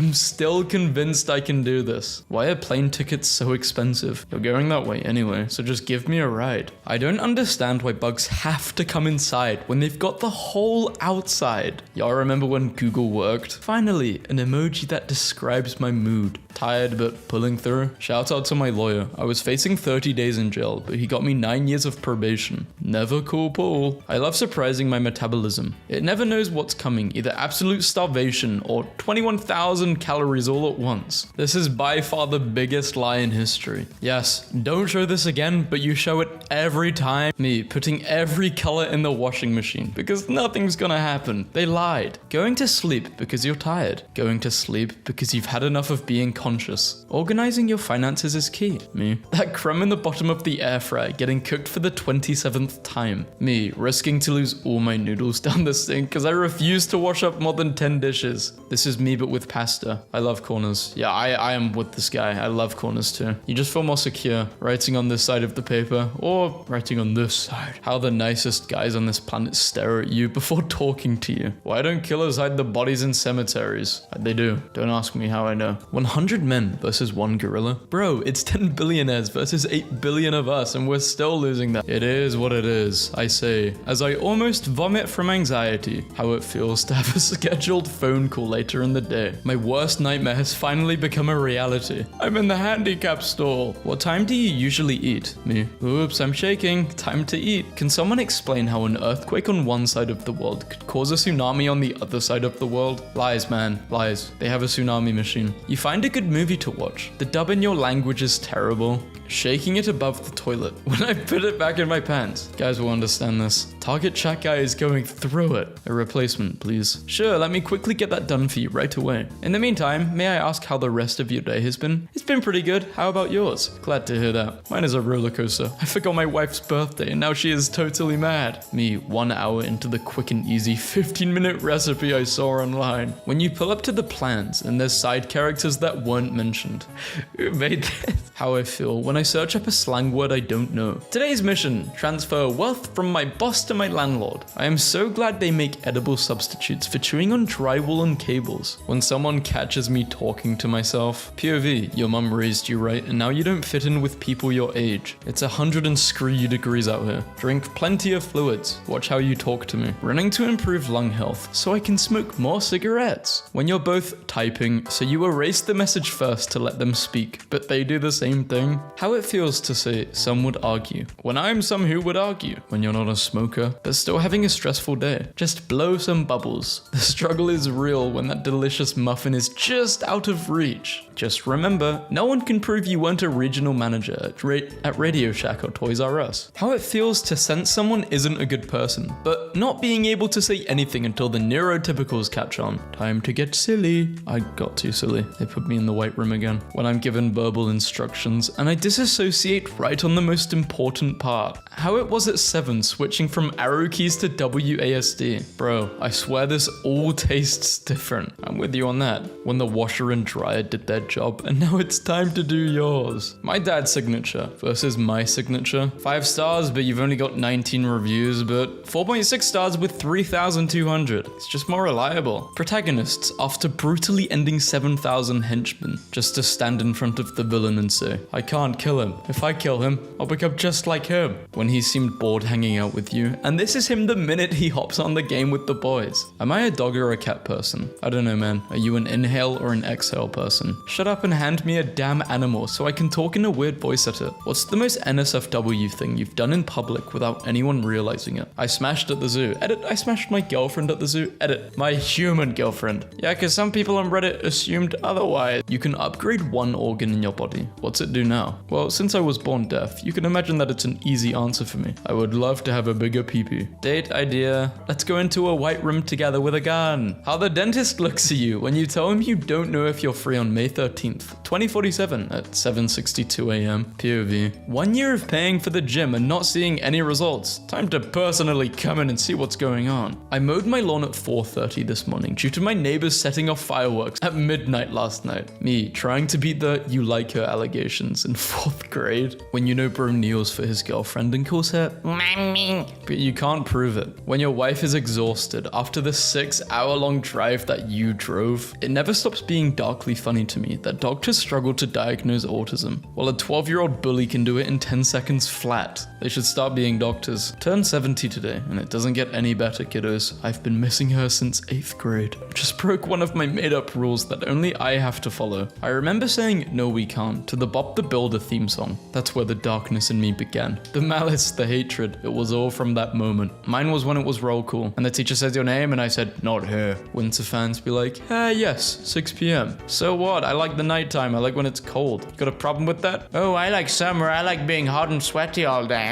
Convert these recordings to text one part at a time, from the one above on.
I'm still convinced I can do this. Why are plane tickets so expensive? You're going that way anyway, so just give me a ride. I don't understand why bugs have to come inside when they've got the whole outside. Y'all remember when Google worked? Finally, an emoji that describes my mood. Tired but pulling through. Shout out to my lawyer. I was facing 30 days in jail, but he got me 9 years of probation. Never cool Paul. I love surprising my metabolism. It never knows what's coming, either absolute starvation or 21,000 calories all at once. This is by far the biggest lie in history. Yes, don't show this again, but you show it every time. Me putting every color in the washing machine because nothing's gonna happen. They lied. Going to sleep because you're tired. Going to sleep because you've had enough of being conscious. Organizing your finances is key. Me. That crumb in the bottom of the air fryer getting cooked for the 27th time. Me risking to lose all my noodles down the sink because I refuse to wash up more than 10 dishes. This is me but with pasta. I love corners. Yeah, I am with this guy. I love corners too. You just feel more secure writing on this side of the paper or writing on this side. How the nicest guys on this planet stare at you before talking to you. Why don't killers hide the bodies in cemeteries? They do. Don't ask me how I know. 100 men versus 1 gorilla? Bro, it's 10 billionaires versus 8 billion of us and we're still losing that. It is what it is, I say, as I almost vomit from anxiety. How it feels to have a scheduled phone call later in the day. My worst nightmare has finally become a reality. I'm in the handicap stall. What time do you usually eat? Me. Oops, I'm shaking. Time to eat. Can someone explain how an earthquake on one side of the world could cause a tsunami on the other side of the world? Lies, man. Lies. They have a tsunami machine. You find a good movie to watch. The dub in your language is terrible. Shaking it above the toilet when I put it back in my pants. Guys will understand this. Target chat guy is going through it. A replacement, please. Sure, let me quickly get that done for you right away. In the meantime, may I ask how the rest of your day has been? It's been pretty good. How about yours? Glad to hear that. Mine is a roller coaster. I forgot my wife's birthday and now she is totally mad. Me, 1 hour into the quick and easy 15-minute recipe I saw online. When you pull up to the plans and there's side characters that weren't mentioned. Who made this? How I feel when I search up a slang word I don't know. Today's mission, transfer wealth from my boss to my landlord. I am so glad they make edible substitutes for chewing on drywall and cables. When someone catches me talking to myself. POV, your mum raised you right and now you don't fit in with people your age. It's 100 and screw you degrees out here. Drink plenty of fluids. Watch how you talk to me. Running to improve lung health so I can smoke more cigarettes. When you're both typing, so you erase the message first to let them speak, but they do the same thing. How it feels to say some would argue. When I'm some who would argue. When you're not a smoker, but still having a stressful day. Just blow some bubbles. The struggle is real when that delicious muffin is just out of reach. Just remember, no one can prove you weren't a regional manager at Radio Shack or Toys R Us. How it feels to sense someone isn't a good person, but not being able to say anything until the neurotypicals catch on. Time to get silly. I got too silly. They put me in the white room again. When I'm given verbal instructions and I disassociate right on the most important part. How it was at 7 switching from arrow keys to WASD. Bro, I swear this all tastes different. I'm with you on that. When the washer and dryer did their job and now it's time to do yours. My dad's signature versus my signature. 5 stars, but you've only got 19 reviews, but 4.6 stars with 3,200. It's just more reliable. Protagonists after brutally ending 7,000 henchmen just to stand in front of the villain and say, I can't kill him. If I kill him, I'll become just like him. When he seemed bored hanging out with you, and this is him the minute he hops on the game with the boys. Am I a dog or a cat person? I don't know, man. Are you an inhale or an exhale person? Shut up and hand me a damn animal so I can talk in a weird voice at it. What's the most NSFW thing you've done in public without anyone realizing it? I smashed at the zoo. Edit, I smashed my girlfriend at the zoo. Edit, my human girlfriend. Yeah, because some people on Reddit assumed otherwise. You can upgrade one organ in your body. What's it do now? Well, since I was born deaf, you can imagine that it's an easy answer for me. I would love to have a bigger peepee. Date idea. Let's go into a white room together with a gun. How the dentist looks at you when you tell him you don't know if you're free on May 13th, 2047 at 7:62 a.m. POV. 1 year of paying for the gym and not seeing any results. Time to personally come in and see what's going on. I mowed my lawn at 4:30 this morning due to my neighbors setting off fireworks at midnight last night. Me trying to beat the you like her allegations in 4 4th grade? When you know bro kneels for his girlfriend and calls her mommy, but you can't prove it. When your wife is exhausted after the 6-hour-long drive that you drove. It never stops being darkly funny to me that doctors struggle to diagnose autism, while a 12-year-old bully can do it in 10 seconds flat. They should start being doctors. Turned 70 today, and it doesn't get any better, kiddos. I've been missing her since 8th grade. Just broke one of my made-up rules that only I have to follow. I remember saying "no we can't" to the Bob the Builder theme song. That's where the darkness in me began. The malice, the hatred, it was all from that moment. Mine was when it was roll call, and the teacher says your name, and I said, "Not here." Winter fans be like, yes, 6 p.m. So what? I like the nighttime. I like when it's cold. Got a problem with that? Oh, I like summer. I like being hot and sweaty all day.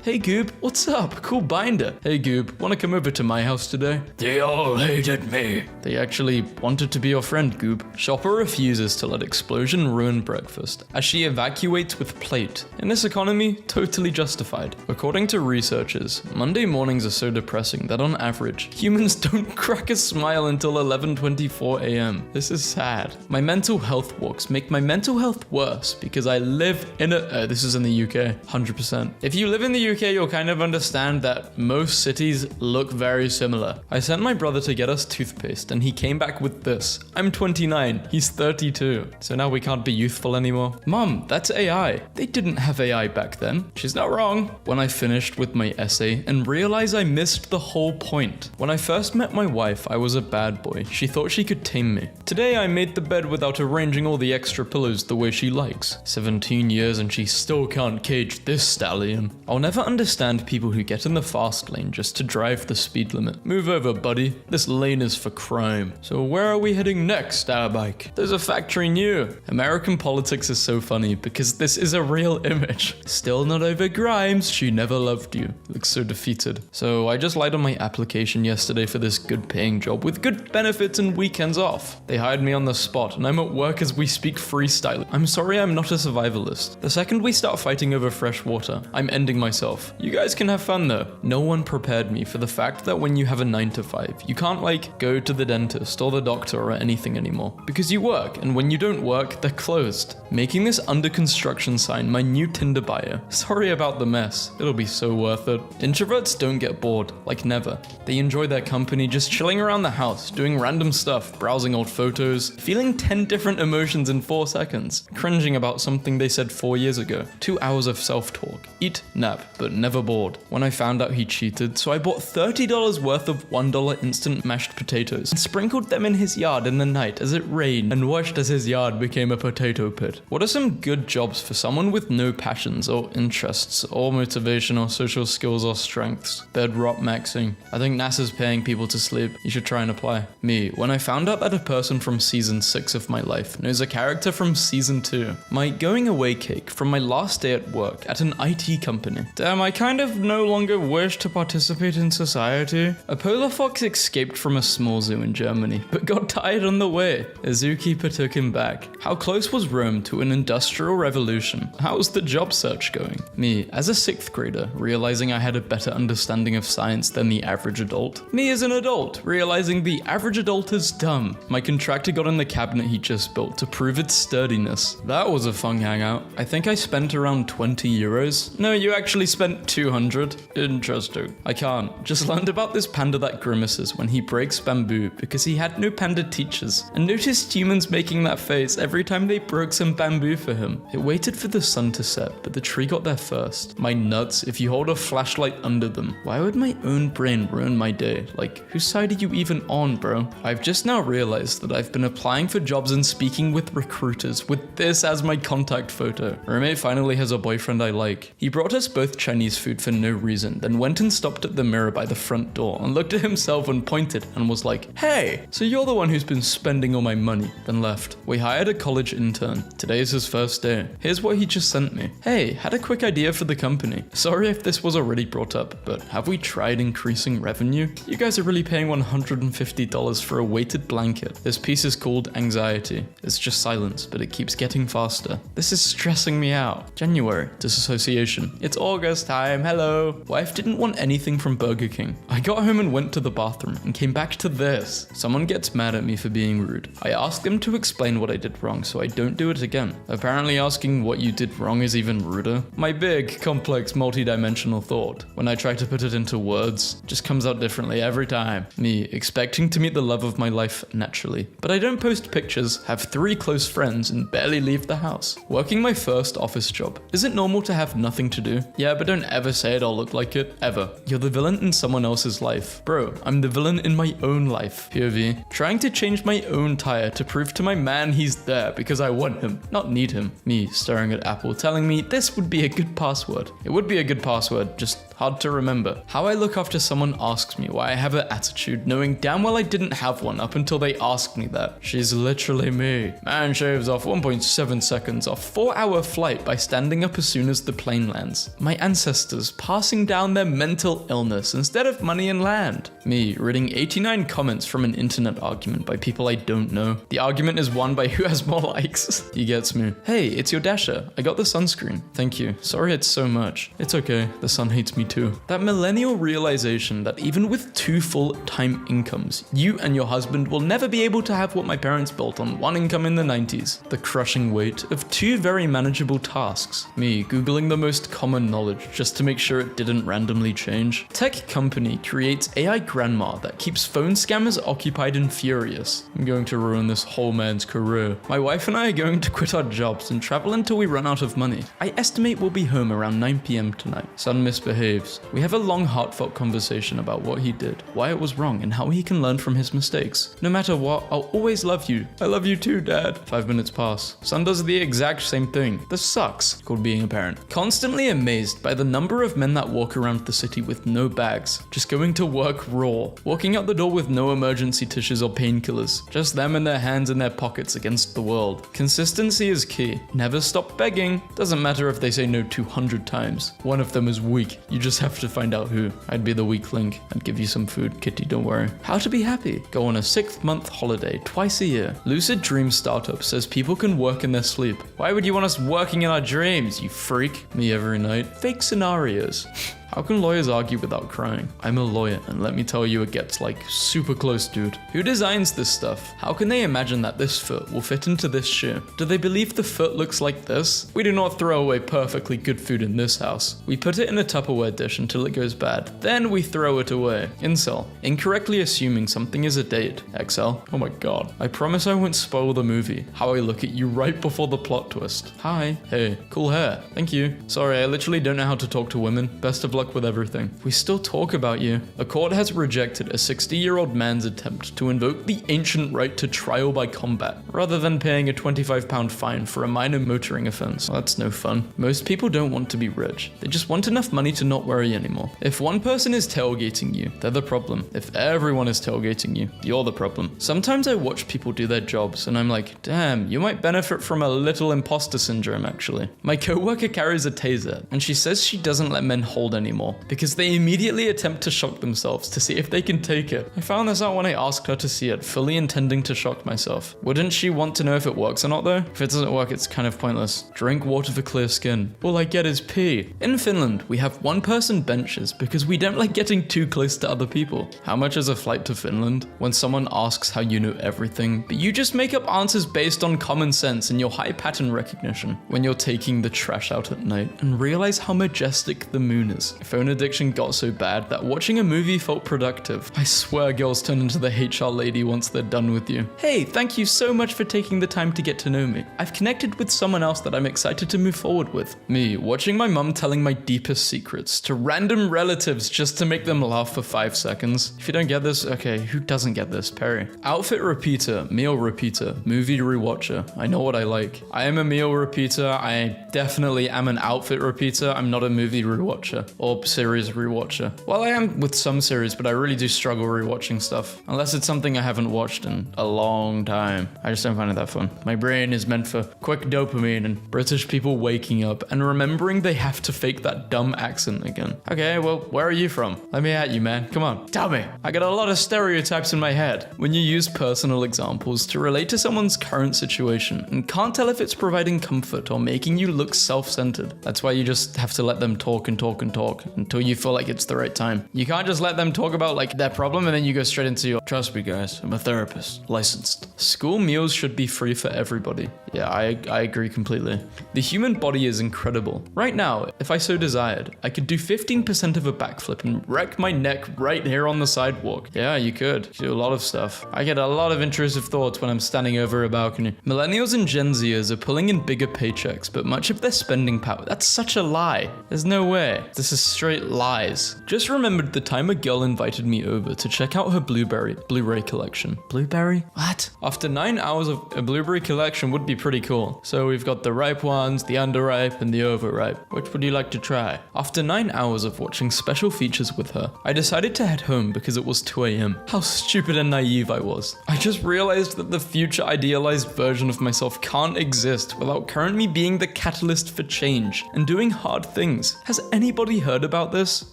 Hey Goob, what's up? Cool binder. Hey Goob, wanna come over to my house today? They all hated me. They actually wanted to be your friend, Goob. Shopper refuses to let explosion ruin breakfast as she evacuates with plate. In this economy, totally justified. According to researchers, Monday mornings are so depressing that on average, humans don't crack a smile until 11:24 a.m. This is sad. My mental health walks make my mental health worse because I live in a... this is in the UK, 100%. If you live in the UK, you'll kind of understand that most cities look very similar. I sent my brother to get us toothpaste and he came back with this. I'm 29, he's 32. So now we can't be youthful anymore. Mom, that's AI. They didn't have AI back then. She's not wrong. When I finished with my essay and realized I missed the whole point. When I first met my wife, I was a bad boy. She thought she could tame me. Today I made the bed without arranging all the extra pillows the way she likes. 17 years and she still can't cage this stallion. I'll never understand people who get in the fast lane just to drive the speed limit. Move over, buddy. This lane is for crime. So where are we heading next, our bike? There's a factory new. American politics is so funny because this is a real image. Still not over Grimes. She never loved you. Looks so defeated. So I just lied on my application yesterday for this good paying job with good benefits and weekends off. They hired me on the spot and I'm at work as we speak freestyling. I'm sorry I'm not a survivalist. The second we start fighting over fresh water, I'm ending myself. You guys can have fun though. No one prepared me for the fact that when you have a 9 to 5, you can't like go to the dentist or the doctor or anything anymore because you work, and when you don't work, they're closed. Making this under construction sign my new Tinder bio. Sorry about the mess. It'll be so worth it. Introverts don't get bored, like never. They enjoy their company just chilling around the house, doing random stuff, browsing old photos, feeling 10 different emotions in 4 seconds, cringing about something they said 4 years ago, 2 hours of self-talk, eat, nap, but never bored. When I found out he cheated, so I bought $30 worth of $1 instant mashed potatoes and sprinkled them in his yard in the night as it rained and watched as his yard became a potato pit. What are some good jobs for someone with no passions or interests or motivation or social skills or strengths? Bedrock maxing. I think NASA's paying people to sleep. You should try and apply. Me, when I found out that a person from season 6 of my life knows a character from season 2. My going away cake from my last day at work at an IT company. Damn, I kind of no longer wish to participate in society. A polar fox escaped from a small zoo in Germany, but got tired on the way. A zookeeper took him back. How close was Rome to an industrial revolution? How's the job search going? Me, as a 6th grader, realizing I had a better understanding of science than the average adult. Me as an adult, realizing the average adult is dumb. My contractor got in the cabinet he just built to prove its sturdiness. That was a fun hangout. I think I spent around 20 euros. No, you actually spent 200. Interesting. I can't. Just learned about this panda that grimaces when he breaks bamboo because he had no panda teachers, and noticed humans making that face every time they broke some bamboo for him. It waited for the sun to set, but the tree got there first. My nuts, if you hold a flashlight under them. Why would my own brain ruin my day? Like, whose side are you even on, bro? I've just now realized that I've been applying for jobs and speaking with recruiters with this as my contact photo. Roommate finally has a boyfriend I like. He brought us both Chinese food for no reason, then went and stopped at the mirror by the front door and looked at himself and pointed and was like, "Hey, so you're the one who's been spending all my money," then left. We hired a college intern. Today is his first day. Here's what he just sent me. Hey, had a quick idea for the company. Sorry if this was already brought up, but have we tried increasing revenue? You guys are really paying $150 for a weighted blanket. This piece is called Anxiety. It's just silence, but it keeps getting faster. This is stressing me out. January, disassociation. It's August. first time, hello. Wife didn't want anything from Burger King. I got home and went to the bathroom and came back to this. Someone gets mad at me for being rude. I ask them to explain what I did wrong so I don't do it again. Apparently asking what you did wrong is even ruder. My big, complex, multi-dimensional thought, when I try to put it into words, just comes out differently every time. Me expecting to meet the love of my life naturally. But I don't post pictures, have 3 close friends, and barely leave the house. Working my first office job. Is it normal to have nothing to do? Yeah, but don't ever say it or look like it, ever. You're the villain in someone else's life. Bro, I'm the villain in my own life. POV. Trying to change my own tire to prove to my man he's there because I want him, not need him. Me staring at Apple telling me this would be a good password. It would be a good password, just hard to remember. How I look after someone asks me why I have an attitude, knowing damn well I didn't have one up until they asked me that. She's literally me. Man shaves off 1.7 seconds off 4-hour flight by standing up as soon as the plane lands. My ancestors passing down their mental illness instead of money and land. Me reading 89 comments from an internet argument by people I don't know. The argument is won by who has more likes. He gets me. Hey, it's your dasher. I got the sunscreen. Thank you. Sorry it's so much. It's okay. The sun hates me too. That millennial realization that even with 2 full-time incomes, you and your husband will never be able to have what my parents built on 1 income in the 90s. The crushing weight of 2 very manageable tasks. Me Googling the most common knowledge just to make sure it didn't randomly change. Tech company creates AI grandma that keeps phone scammers occupied and furious. I'm going to ruin this whole man's career. My wife and I are going to quit our jobs and travel until we run out of money. I estimate we'll be home around 9 p.m. tonight. Son misbehaves. We have a long, heartfelt conversation about what he did, why it was wrong, and how he can learn from his mistakes. No matter what, I'll always love you. I love you too, Dad. 5 minutes pass. Son does the exact same thing. This sucks. Called being a parent. Constantly amazed by the number of men that walk around the city with no bags, just going to work raw, walking out the door with no emergency tissues or painkillers, just them and their hands in their pockets against the world. Consistency is key. Never stop begging. Doesn't matter if they say no 200 times. One of them is weak. You just have to find out who. I'd be the weak link. I'd give you some food, kitty, don't worry. How to be happy. Go on a 6-month holiday twice a year. Lucid Dream Startup says people can work in their sleep. Why would you want us working in our dreams, you freak? Me every night. Fake scenarios. How can lawyers argue without crying? I'm a lawyer, and let me tell you, it gets like super close, dude. Who designs this stuff? How can they imagine that this foot will fit into this shoe? Do they believe the foot looks like this? We do not throw away perfectly good food in this house. We put it in a Tupperware dish until it goes bad. Then we throw it away. Incel. Incorrectly assuming something is a date. XL. Oh my god. I promise I won't spoil the movie. How I look at you right before the plot twist. Hi. Hey. Cool hair. Thank you. Sorry, I literally don't know how to talk to women. Best of luck with everything. We still talk about you. A court has rejected a 60-year-old man's attempt to invoke the ancient right to trial by combat, rather than paying a £25 fine for a minor motoring offense. Well, that's no fun. Most people don't want to be rich. They just want enough money to not worry anymore. If one person is tailgating you, they're the problem. If everyone is tailgating you, you're the problem. Sometimes I watch people do their jobs and I'm like, damn, you might benefit from a little imposter syndrome actually. My coworker carries a taser and she says she doesn't let men hold anymore because they immediately attempt to shock themselves to see if they can take it. I found this out when I asked her to see it, fully intending to shock myself. Wouldn't she want to know if it works or not though? If it doesn't work, it's kind of pointless. Drink water for clear skin. All I get is pee. In Finland, we have 1-person benches because we don't like getting too close to other people. How much is a flight to Finland? When someone asks how you know everything, but you just make up answers based on common sense and your high pattern recognition. When you're taking the trash out at night and realize how majestic the moon is. Phone addiction got so bad that watching a movie felt productive. I swear girls turn into the HR lady once they're done with you. Hey, thank you so much for taking the time to get to know me. I've connected with someone else that I'm excited to move forward with. Me, watching my mum telling my deepest secrets to random relatives just to make them laugh for 5 seconds. If you don't get this, okay, who doesn't get this? Perry. Outfit repeater, meal repeater, movie rewatcher. I know what I like. I am a meal repeater. I definitely am an outfit repeater. I'm not a movie rewatcher. or series rewatcher. Well, I am with some series, but I really do struggle rewatching stuff. Unless it's something I haven't watched in a long time. I just don't find it that fun. My brain is meant for quick dopamine and British people waking up and remembering they have to fake that dumb accent again. Okay, well, where are you from? Let me at you, man. Come on, tell me. I got a lot of stereotypes in my head. When you use personal examples to relate to someone's current situation and can't tell if it's providing comfort or making you look self-centered, that's why you just have to let them talk and talk and talk until you feel like it's the right time. You can't just let them talk about like their problem and then you go straight into your, trust me guys, I'm a therapist, licensed. School meals should be free for everybody. Yeah, I agree completely. The human body is incredible. Right now, if I so desired, I could do 15% of a backflip and wreck my neck right here on the sidewalk. Yeah, you could. Do a lot of stuff. I get a lot of intrusive thoughts when I'm standing over a balcony. Millennials and Gen Zers are pulling in bigger paychecks, but much of their spending power, that's such a lie. There's no way. This is straight lies. Just remembered the time a girl invited me over to check out her Blu-ray collection. Blueberry? What? After 9 hours of a Blueberry collection would be pretty cool. So we've got the ripe ones, the underripe, and the overripe. Which would you like to try? After 9 hours of watching special features with her, I decided to head home because it was 2 a.m. How stupid and naive I was. I just realized that the future idealized version of myself can't exist without current me being the catalyst for change and doing hard things. Has anybody heard about this?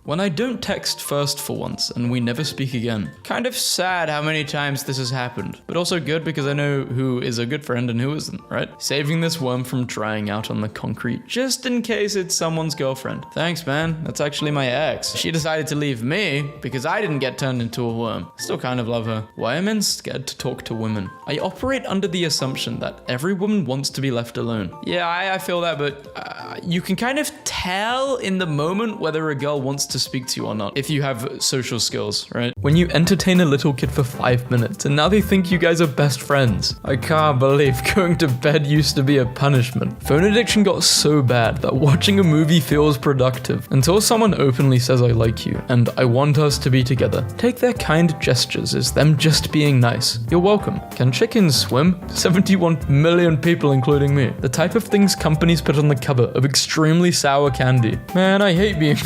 When I don't text first for once and we never speak again. Kind of sad how many times this has happened, but also good because I know who is a good friend and who isn't, right? Saving this worm from drying out on the concrete just in case it's someone's girlfriend. Thanks, man. That's actually my ex. She decided to leave me because I didn't get turned into a worm. Still kind of love her. Why are men scared to talk to women? I operate under the assumption that every woman wants to be left alone. Yeah, I feel that, but you can kind of tell in the moment whether a girl wants to speak to you or not if you have social skills, right? When you entertain a little kid for 5 minutes and now they think you guys are best friends. I can't believe going to bed used to be a punishment. Phone addiction got so bad that watching a movie feels productive until someone openly says I like you and I want us to be together. Take their kind gestures as them just being nice. You're welcome. Can chickens swim? 71 million people including me. The type of things companies put on the cover of extremely sour candy. Man, I hate being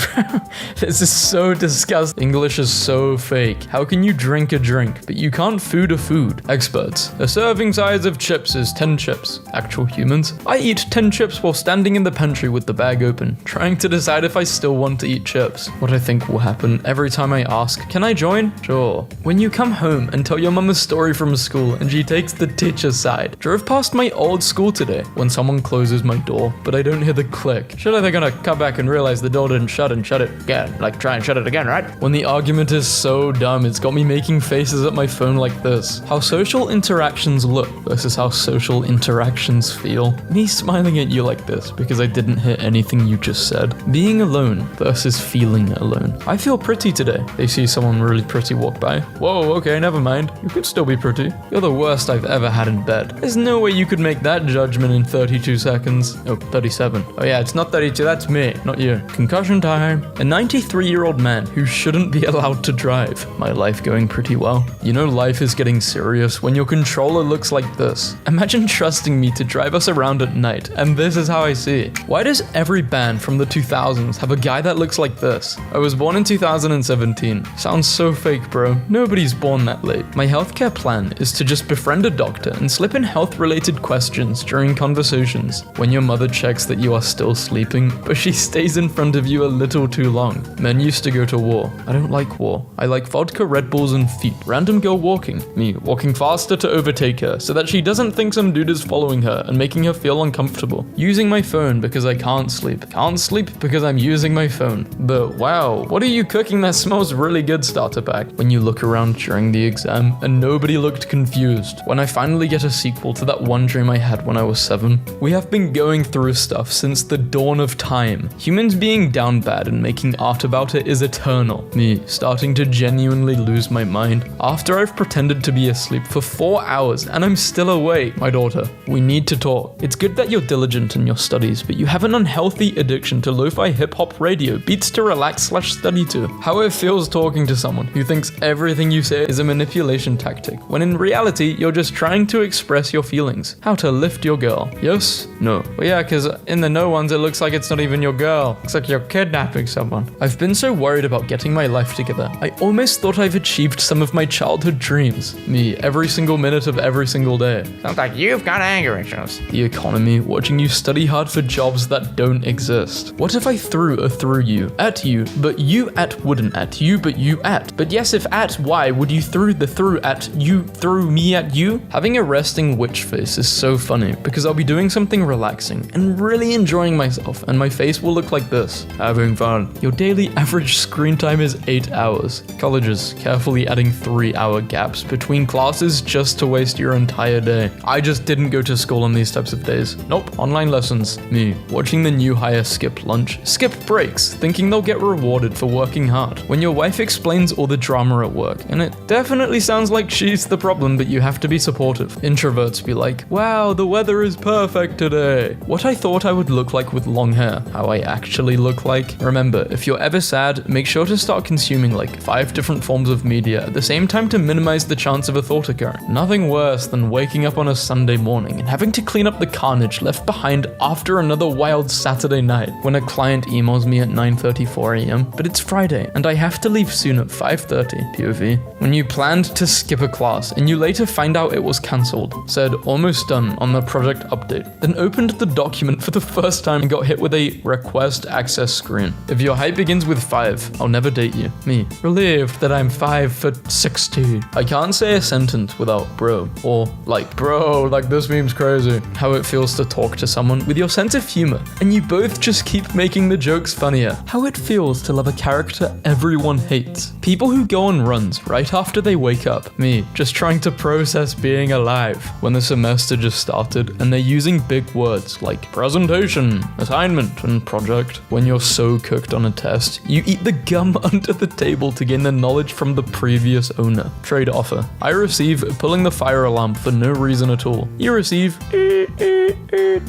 This is so disgusting. English is so fake. How can you drink a drink, but you can't food a food? Experts. A serving size of chips is 10 chips. Actual humans. I eat 10 chips while standing in the pantry with the bag open, trying to decide if I still want to eat chips. What I think will happen every time I ask, can I join? Sure. When you come home and tell your mum a story from school and she takes the teacher's side. Drove past my old school today when someone closes my door, but I don't hear the click. Surely they're gonna come back and realize the door didn't shut and shut it again. Like try and shut it again, right? When the argument is so dumb, it's got me making faces at my phone like this. How social interactions look versus how social interactions feel. Me smiling at you like this because I didn't hear anything you just said. Being alone versus feeling alone. I feel pretty today. They see someone really pretty walk by. Whoa, okay, never mind. You could still be pretty. You're the worst I've ever had in bed. There's no way you could make that judgment in 32 seconds. Oh, 37. Oh yeah, it's not 32, that's me, not you. Concussion time. A 93-year-old man who shouldn't be allowed to drive. My life going pretty well. You know life is getting serious when your controller looks like this. Imagine trusting me to drive us around at night, and this is how I see it. Why does every band from the 2000s have a guy that looks like this? I was born in 2017. Sounds so fake, bro. Nobody's born that late. My healthcare plan is to just befriend a doctor and slip in health-related questions during conversations. When your mother checks that you are still sleeping, but she stays in front of you a little too long. Men used to go to war. I don't like war. I like vodka, Red Bulls, and feet. Random girl walking. Me walking faster to overtake her so that she doesn't think some dude is following her and making her feel uncomfortable. Using my phone because I can't sleep. Can't sleep because I'm using my phone. But wow, what are you cooking that smells really good, starter pack? When you look around during the exam and nobody looked confused. When I finally get a sequel to that one dream I had when I was 7. We have been going through stuff since the dawn of time. Humans being down bad and making art about it is eternal. Me starting to genuinely lose my mind after I've pretended to be asleep for 4 hours and I'm still awake. My daughter, we need to talk. It's good that you're diligent in your studies, but you have an unhealthy addiction to lo-fi hip-hop radio, beats to relax/study to. How it feels talking to someone who thinks everything you say is a manipulation tactic, when in reality, you're just trying to express your feelings. How to lift your girl. Yes? No. Well, yeah, because in the no ones, it looks like it's not even your girl. Looks like you're kidnapped. kidnapping someone. I've been so worried about getting my life together. I almost thought I've achieved some of my childhood dreams. Me, every single minute of every single day. Sounds like you've got anger issues. The economy, watching you study hard for jobs that don't exist. What if I threw a through you, at you, but you at wouldn't at you, but you at? But yes, if at, why would you through the through at you through me at you? Having a resting witch face is so funny because I'll be doing something relaxing and really enjoying myself, and my face will look like this. Having fun. Your daily average screen time is 8 hours. Colleges carefully adding 3-hour gaps between classes just to waste your entire day. I just didn't go to school on these types of days. Nope, online lessons. Me, watching the new hire skip lunch, skip breaks, thinking they'll get rewarded for working hard. When your wife explains all the drama at work, and it definitely sounds like she's the problem, but you have to be supportive. Introverts be like, wow, the weather is perfect today. What I thought I would look like with long hair, how I actually look like. Remember, if you're ever sad, make sure to start consuming like 5 different forms of media at the same time to minimize the chance of a thought occurring. Nothing worse than waking up on a Sunday morning and having to clean up the carnage left behind after another wild Saturday night when a client emails me at 9:34 a.m. but it's Friday and I have to leave soon at 5:30 POV. When you planned to skip a class and you later find out it was cancelled, said almost done on the project update, then opened the document for the first time and got hit with a request access screen. If your height begins with 5, I'll never date you. Me, relieved that I'm 5'6". I can't say a sentence without bro, or like bro, like this meme's crazy. How it feels to talk to someone with your sense of humor and you both just keep making the jokes funnier. How it feels to love a character everyone hates. People who go on runs right after they wake up. Me, just trying to process being alive when the semester just started and they're using big words like presentation, assignment, and project. When you're so cooked on a test, you eat the gum under the table to gain the knowledge from the previous owner. Trade offer. I receive pulling the fire alarm for no reason at all. You receive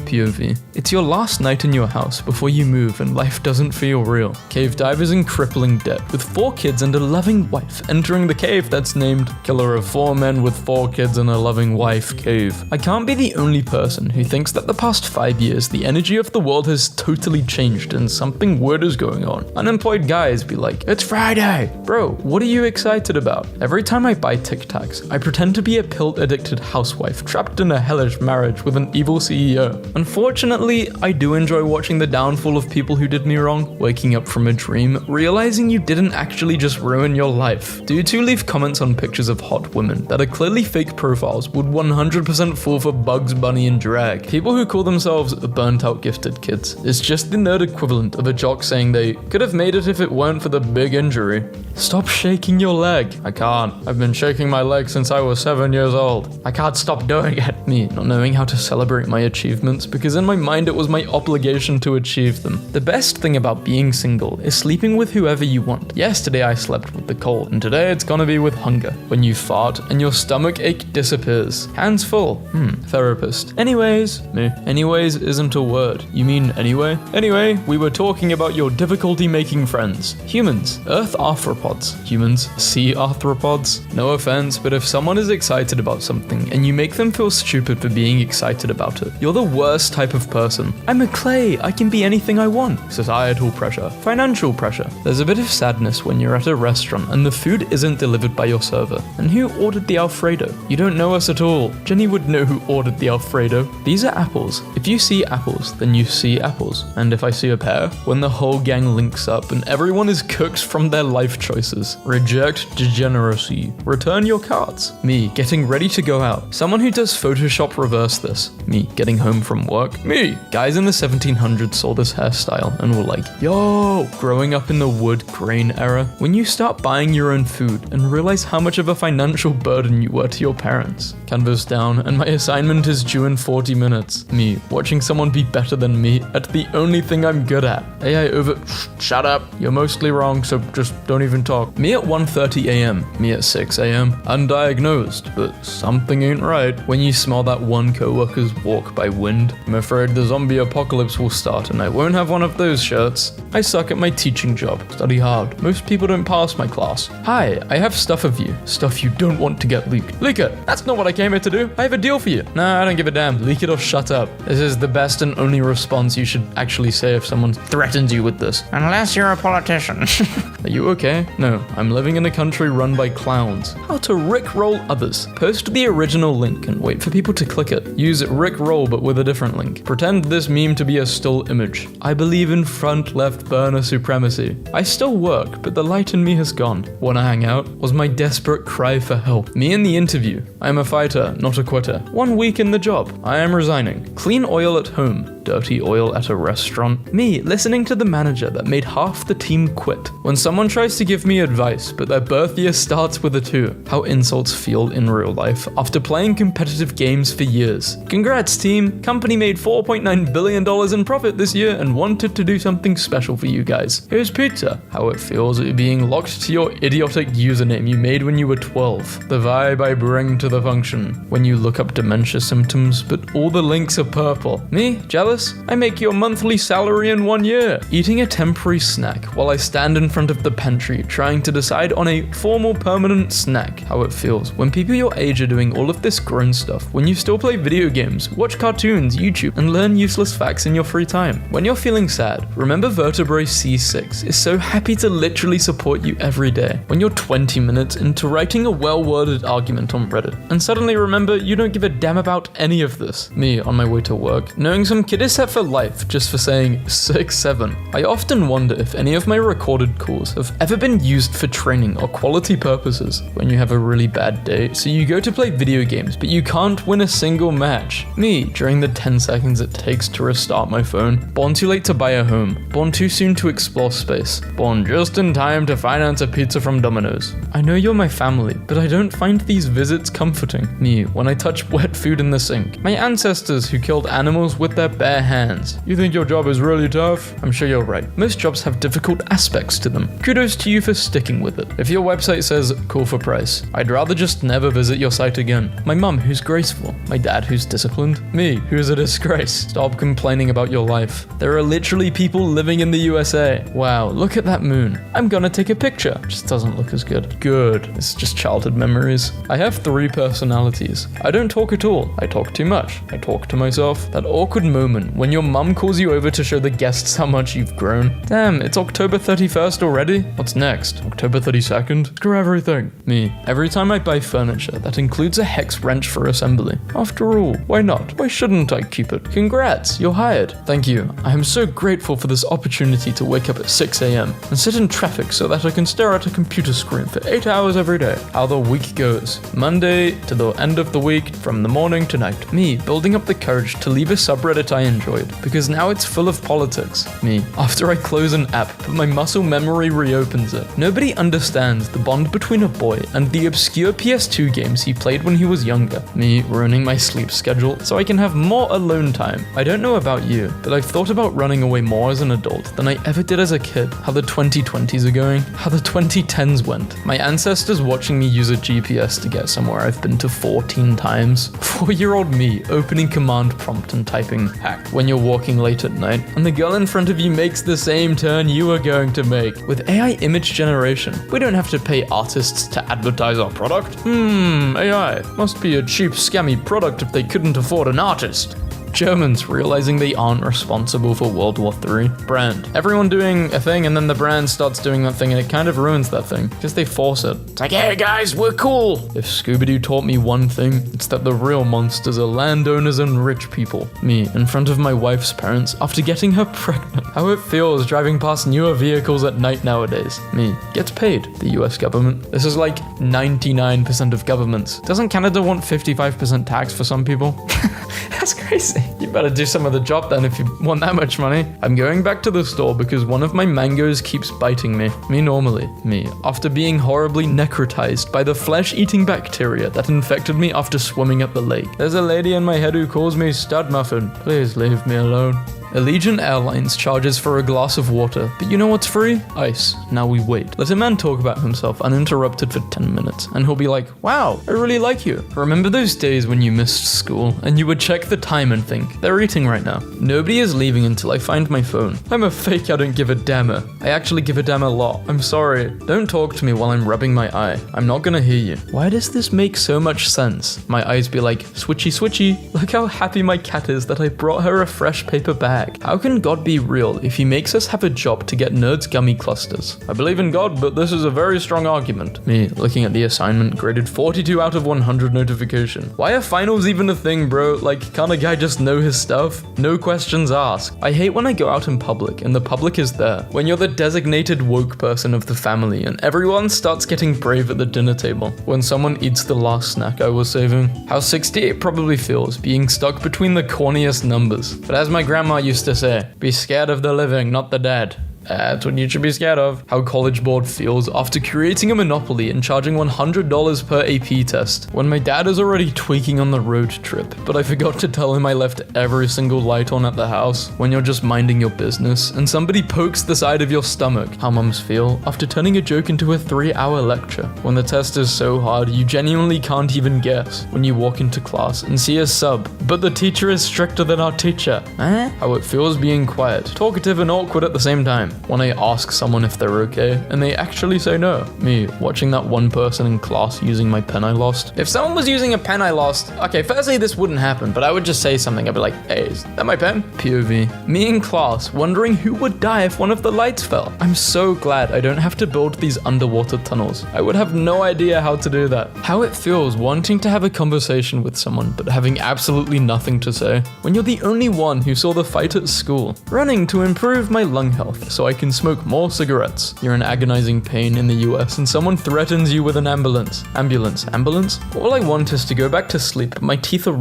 POV. It's your last night in your house before you move and life doesn't feel real. Cave divers in crippling debt with 4 kids and a loving wife entering the cave that's named Killer of 4 Men with 4 Kids and a Loving Wife Cave. I can't be the only person who thinks that the past 5 years the energy of the world has totally changed and something weird is going on. Unemployed guys be like, it's Friday! Bro, what are you excited about? Every time I buy Tic Tacs, I pretend to be a pill-addicted housewife trapped in a hellish marriage with an evil CEO. Unfortunately, I do enjoy watching the downfall of people who did me wrong, waking up from a dream, realizing you didn't actually just ruin your life. Dudes who leave comments on pictures of hot women that are clearly fake profiles would 100% fall for Bugs Bunny and drag. People who call themselves burnt out gifted kids is just the nerd equivalent of a jock saying they could have made it if it weren't for the big injury. Stop shaking your leg. I can't. I've been shaking my leg since I was 7 years old. I can't stop doing it. Me, not knowing how to celebrate my achievements because in my mind it was my obligation to achieve them. The best thing about being single is sleeping with whoever you want. Yesterday I slept with the cold, and today it's gonna be with hunger. When you fart and your stomach ache disappears. Hands full. Therapist. Anyways. Me. Anyways isn't a word. You mean anyway? Anyway, we were talking about your difficulty making friends. Humans. Earth arthropods. Humans. Sea arthropods. No offense, but if someone is excited about something and you make them feel stupid for being excited about it, you're the worst type of person. I'm a clay. I can be anything I want. Societal pressure. Financial pressure. There's a bit of sadness when you're at a restaurant and the food isn't delivered by your server. And who ordered the Alfredo? You don't know us at all. Jenny would know who ordered the Alfredo. These are apples. If you see apples, then you see apples. And if I see a pear, when the whole gang links up and everyone is cooked from their life choices. Reject degeneracy. Return your cards. Me, getting ready to go out. Someone who does Photoshop reverse this. Me, getting home from work. Me, guys in the 1700s saw this hairstyle and were like, yo, growing up in the wood grain era. When you start buying your own food and realize how much of a financial burden you were to your parents. Canvas down, and my assignment is due in 40 minutes. Me, watching someone be better than me at the only thing I'm good at. AI over, shut up. You're mostly wrong, so just don't even talk. Me at 1:30 a.m. Me at 6 a.m. Undiagnosed, but something ain't right. When you smell that one coworker's walk by wind, I'm afraid there's zombie apocalypse will start and I won't have one of those shirts. I suck at my teaching job. Study hard. Most people don't pass my class. Hi, I have stuff of you. Stuff you don't want to get leaked. Leak it. That's not what I came here to do. I have a deal for you. Nah, I don't give a damn. Leak it or shut up. This is the best and only response you should actually say if someone threatens you with this. Unless you're a politician. Are you okay? No, I'm living in a country run by clowns. How to rickroll others. Post the original link and wait for people to click it. Use rickroll but with a different link. Pretend this meme to be a still image. I believe in front left burner supremacy. I still work, but the light in me has gone. Wanna hang out? Was my desperate cry for help. Me in the interview. I am a fighter, not a quitter. 1 week in the job. I am resigning. Clean oil at home. Dirty oil at a restaurant. Me listening to the manager that made half the team quit. When someone tries to give me advice, but their birth year starts with a 2. How insults feel in real life after playing competitive games for years. Congrats team, company made $4.9 billion in profit this year and wanted to do something special for you guys. Here's pizza. How it feels being locked to your idiotic username you made when you were 12. The vibe I bring to the function. When you look up dementia symptoms, but all the links are purple. Me? Jealous? I make your monthly salary in 1 year. Eating a temporary snack while I stand in front of the pantry trying to decide on a formal permanent snack. How it feels when people your age are doing all of this grown stuff when you still play video games, watch cartoons, YouTube, and learn useless facts in your free time. When you're feeling sad, remember Vertebrae C6 is so happy to literally support you every day. When you're 20 minutes into writing a well-worded argument on Reddit, and suddenly remember you don't give a damn about any of this. Me on my way to work, knowing some kid is set for life just for saying 6-7. I often wonder if any of my recorded calls have ever been used for training or quality purposes. When you have a really bad day, so you go to play video games, but you can't win a single match. Me, during the 10 seconds it takes to restart my phone. Born too late to buy a home. Born too soon to explore space. Born just in time to finance a pizza from Domino's. I know you're my family, but I don't find these visits comforting. Me, when I touch wet food in the sink. My ancestors who killed animals with their bare hands. You think your job is really tough? I'm sure you're right. Most jobs have difficult aspects to them. Kudos to you for sticking with it. If your website says cool for price, I'd rather just never visit your site again. My mum who's graceful. My dad who's disciplined. Me who's a disgrace. Stop complaining about your life. There are literally people living in the USA. Wow, look at that moon. I'm gonna take a picture. Just doesn't look as good. Good. It's just childhood memories. I have 3 personalities. I don't talk at all. I talk too much. I talk to myself. That awkward moment when your mum calls you over to show the guests how much you've grown. Damn, it's October 31st already? What's next? October 32nd? Screw everything. Me. Every time I buy furniture, that includes a hex wrench for assembly. After all, why not? Why shouldn't I keep it? Congrats, you're hired. Thank you. I am so grateful for this opportunity to wake up at 6 a.m. and sit in traffic so that I can stare at a computer screen for 8 hours every day. How the week goes. Monday to the end of the week, from the morning to night. Me, building up the courage to leave a subreddit I enjoyed, because now it's full of politics. Me, after I close an app, but my muscle memory reopens it. Nobody understands the bond between a boy and the obscure PS2 games he played when he was younger. Me, ruining my sleep schedule so I can have more alone time. I don't know about you, but I've thought about running away more as an adult than I ever did as a kid. How the 2020s are going, how the 2010s went. My ancestors watching me use a GPS to get somewhere I've been to 14 times. 4-year-old me opening command prompt and typing hack when you're walking late at night, and the girl in front of you makes the same turn you are going to make. With AI image generation, we don't have to pay artists to advertise our product. AI must be a cheap, scammy product if they couldn't afford an artist. Germans realizing they aren't responsible for World War III. Brand. Everyone doing a thing and then the brand starts doing that thing and it kind of ruins that thing because they force it. It's like, hey guys, we're cool. If Scooby-Doo taught me one thing, it's that the real monsters are landowners and rich people. Me, in front of my wife's parents after getting her pregnant. How it feels driving past newer vehicles at night nowadays. Me, gets paid. The US government. This is like 99% of governments. Doesn't Canada want 55% tax for some people? That's crazy. You better do some of the job then if you want that much money. I'm going back to the store because one of my mangoes keeps biting me. Me normally. Me. After being horribly necrotized by the flesh-eating bacteria that infected me after swimming at the lake. There's a lady in my head who calls me Stud Muffin. Please leave me alone. Allegiant Airlines charges for a glass of water, but you know what's free? Ice. Now we wait. Let a man talk about himself uninterrupted for 10 minutes, and he'll be like, wow, I really like you. Remember those days when you missed school, and you would check the time and think, they're eating right now. Nobody is leaving until I find my phone. I'm a fake I don't give a dammer. I actually give a damn a lot. I'm sorry. Don't talk to me while I'm rubbing my eye. I'm not gonna hear you. Why does this make so much sense? My eyes be like, switchy switchy. Look how happy my cat is that I brought her a fresh paper bag. How can God be real if he makes us have a job to get nerds gummy clusters? I believe in God, but this is a very strong argument. Me, looking at the assignment, graded 42 out of 100 notification. Why are finals even a thing, bro? Like, can't a guy just know his stuff? No questions asked. I hate when I go out in public and the public is there. When you're the designated woke person of the family and everyone starts getting brave at the dinner table. When someone eats the last snack I was saving. How 68 probably feels, being stuck between the corniest numbers. But as my grandma used to say, be scared of the living, not the dead. That's what you should be scared of. How College Board feels after creating a monopoly and charging $100 per AP test when my dad is already tweaking on the road trip, but I forgot to tell him I left every single light on at the house. When you're just minding your business and somebody pokes the side of your stomach. How mums feel after turning a joke into a 3-hour lecture. When the test is so hard you genuinely can't even guess. When you walk into class and see a sub, but the teacher is stricter than our teacher. How it feels being quiet, talkative and awkward at the same time. When I ask someone if they're okay, and they actually say no. Me, watching that one person in class using my pen I lost. If someone was using a pen I lost, okay, firstly this wouldn't happen, but I would just say something. I'd be like, hey, is that my pen? POV. Me in class, wondering who would die if one of the lights fell. I'm so glad I don't have to build these underwater tunnels. I would have no idea how to do that. How it feels wanting to have a conversation with someone, but having absolutely nothing to say. When you're the only one who saw the fight at school. Running to improve my lung health, so I can smoke more cigarettes. You're in agonizing pain in the US and someone threatens you with an ambulance. Ambulance? All I want is to go back to sleep. My teeth are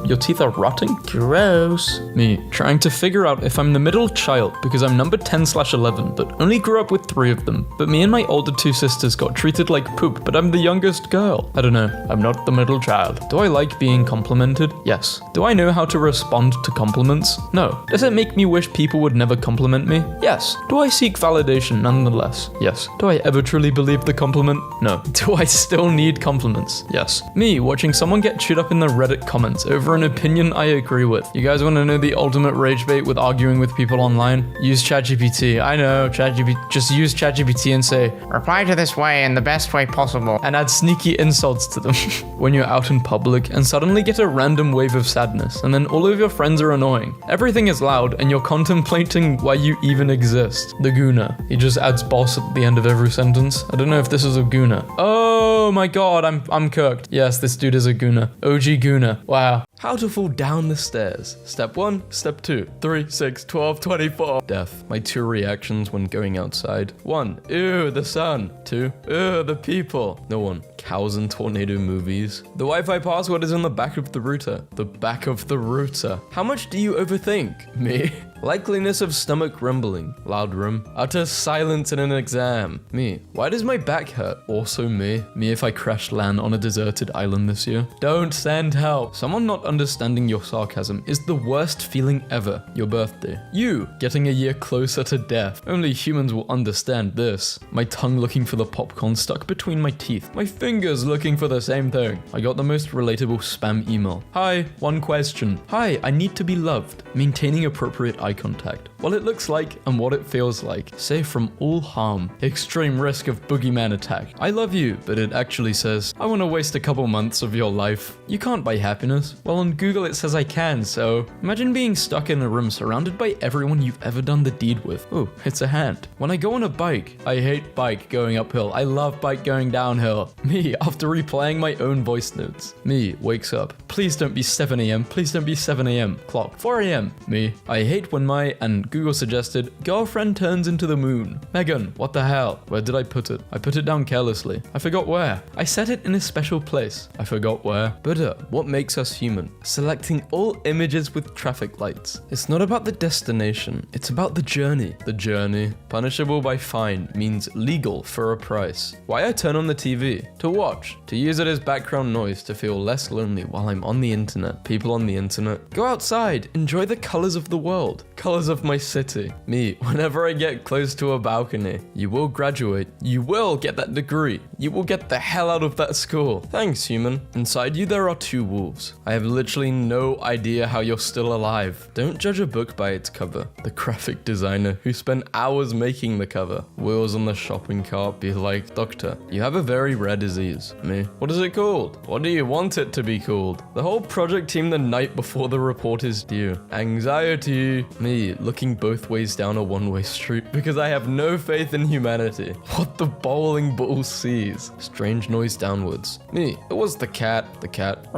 Your teeth are rotting? Gross. Me, trying to figure out if I'm the middle child because I'm number 10/11, but only grew up with 3 of them. But me and my older 2 sisters got treated like poop, but I'm the youngest girl. I don't know. I'm not the middle child. Do I like being complimented? Yes. Do I know how to respond to compliments? No. Does it make me wish people would never compliment me? Yes. Do I seek validation nonetheless? Yes. Do I ever truly believe the compliment? No. Do I still need compliments? Yes. Me, watching someone get chewed up in the Reddit comments over an opinion I agree with. You guys want to know the ultimate rage bait with arguing with people online? Use ChatGPT. I know, ChatGPT. Just use ChatGPT and say, reply to this way in the best way possible. And add sneaky insults to them. When you're out in public and suddenly get a random wave of sadness, and then all of your friends are annoying. Everything is loud, and you're contemplating why you even exist. The Guna. He just adds boss at the end of every sentence. I don't know if this is a Guna. Oh my god, I'm cooked. Yes, this dude is a Guna. OG Guna. Wow. How to fall down the stairs. Step 1, step 2, 3, 6, 12, 24. Death. My 2 reactions when going outside. 1, ew, the sun. 2, ew, the people. No one. Cows and tornado movies. The Wi-Fi password is in the back of the router. The back of the router. How much do you overthink? Me. Likeliness of stomach rumbling. Loud room. Utter silence in an exam. Me. Why does my back hurt? Also me. Me if I crash land on a deserted island this year. Don't send help. Someone not understanding your sarcasm is the worst feeling ever. Your birthday. You getting a year closer to death. Only humans will understand this. My tongue looking for the popcorn stuck between my teeth. My fingers looking for the same thing. I got the most relatable spam email. Hi, 1 question. Hi, I need to be loved. Maintaining appropriate eye contact. What it looks like and what it feels like. Safe from all harm. Extreme risk of boogeyman attack. I love you, but it actually says, I want to waste a couple months of your life. You can't buy happiness. Well, on Google it says I can, so imagine being stuck in a room surrounded by everyone you've ever done the deed with. Oh, it's a hand. When I go on a bike, I hate bike going uphill. I love bike going downhill. Me, after replaying my own voice notes. Me, wakes up. Please don't be 7 a.m. Please don't be 7 a.m. Clock. 4 a.m. Me, I hate when my, and Google suggested, girlfriend turns into the moon. Megan, what the hell? Where did I put it? I put it down carelessly. I forgot where. I set it in a special place. I forgot where. Buddha, what makes us human? Selecting all images with traffic lights. It's not about the destination. It's about the journey. The journey. Punishable by fine means legal for a price. Why I turn on the TV? To watch, to use it as background noise to feel less lonely while I'm on the internet. People on the internet. Go outside, enjoy the colors of the world, colors of my city. Me, whenever I get close to a balcony. You will graduate, you will get that degree, you will get the hell out of that school. Thanks, human. Inside you there are 2 wolves. I have literally no idea how you're still alive. Don't judge a book by its cover. The graphic designer who spent hours making the cover. Wheels on the shopping cart be like, Doctor, you have a very rare disease. Me, what is it called? What do you want it to be called? The whole project team the night before the report is due. Anxiety. Me, looking both ways down a one-way street because I have no faith in humanity. What the bowling ball sees. Strange noise downwards. Me, it was the cat. The cat.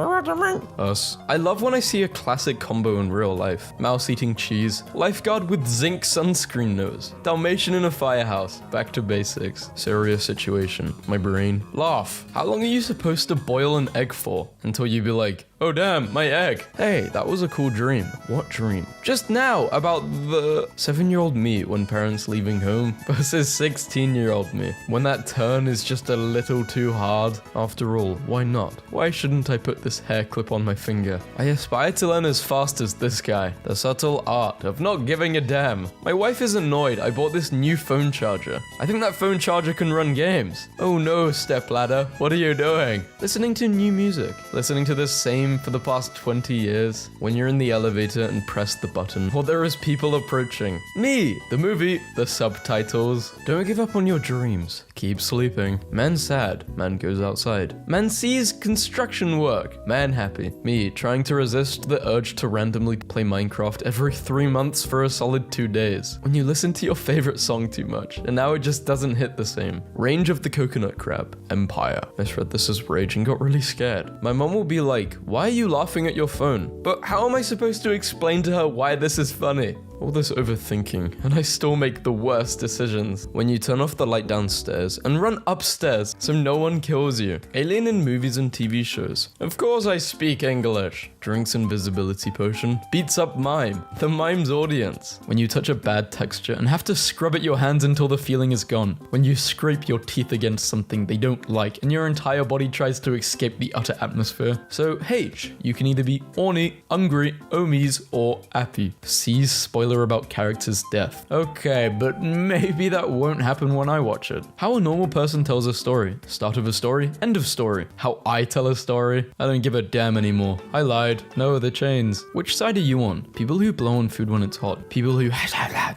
Us. I love when I see a classic combo in real life. Mouse eating cheese. Lifeguard with zinc sunscreen nose. Dalmatian in a firehouse. Back to basics. Serious situation. My brain. Laugh. How long are you supposed to boil an egg for? Until you be like, oh damn, my egg. Hey, that was a cool dream. What dream? Just now, about the 7-year-old me when parents leaving home versus 16-year-old me. When that turn is just a little too hard. After all, why not? Why shouldn't I put this hair clip on my finger? I aspire to learn as fast as this guy. The subtle art of not giving a damn. My wife is annoyed I bought this new phone charger. I think that phone charger can run games. Oh no, stepladder, what are you doing? Listening to new music. Listening to the same for the past 20 years. When you're in the elevator and press the button, or there is people approaching. Me, the movie, the subtitles. Don't give up on your dreams. Keep sleeping. Man sad. Man goes outside. Man sees construction work. Man happy. Me, trying to resist the urge to randomly play Minecraft every 3 months for a solid 2 days. When you listen to your favorite song too much, and now it just doesn't hit the same. Range of the coconut crab. Empire. Misread this as rage and got really scared. My mom will be like, why are you laughing at your phone? But how am I supposed to explain to her why this is funny? All this overthinking, and I still make the worst decisions. When you turn off the light downstairs and run upstairs so no one kills you. Alien in movies and TV shows. Of course I speak English. Drinks invisibility potion. Beats up mime. The mime's audience. When you touch a bad texture and have to scrub at your hands until the feeling is gone. When you scrape your teeth against something they don't like and your entire body tries to escape the utter atmosphere. So H, you can either be horny, hungry, omies, or happy. C's spoiler about character's death. Okay, but maybe that won't happen when I watch it. How a normal person tells a story. Start of a story, end of story. How I tell a story. I don't give a damn anymore. I lied. No, the chains. Which side are you on? People who blow on food when it's hot. People who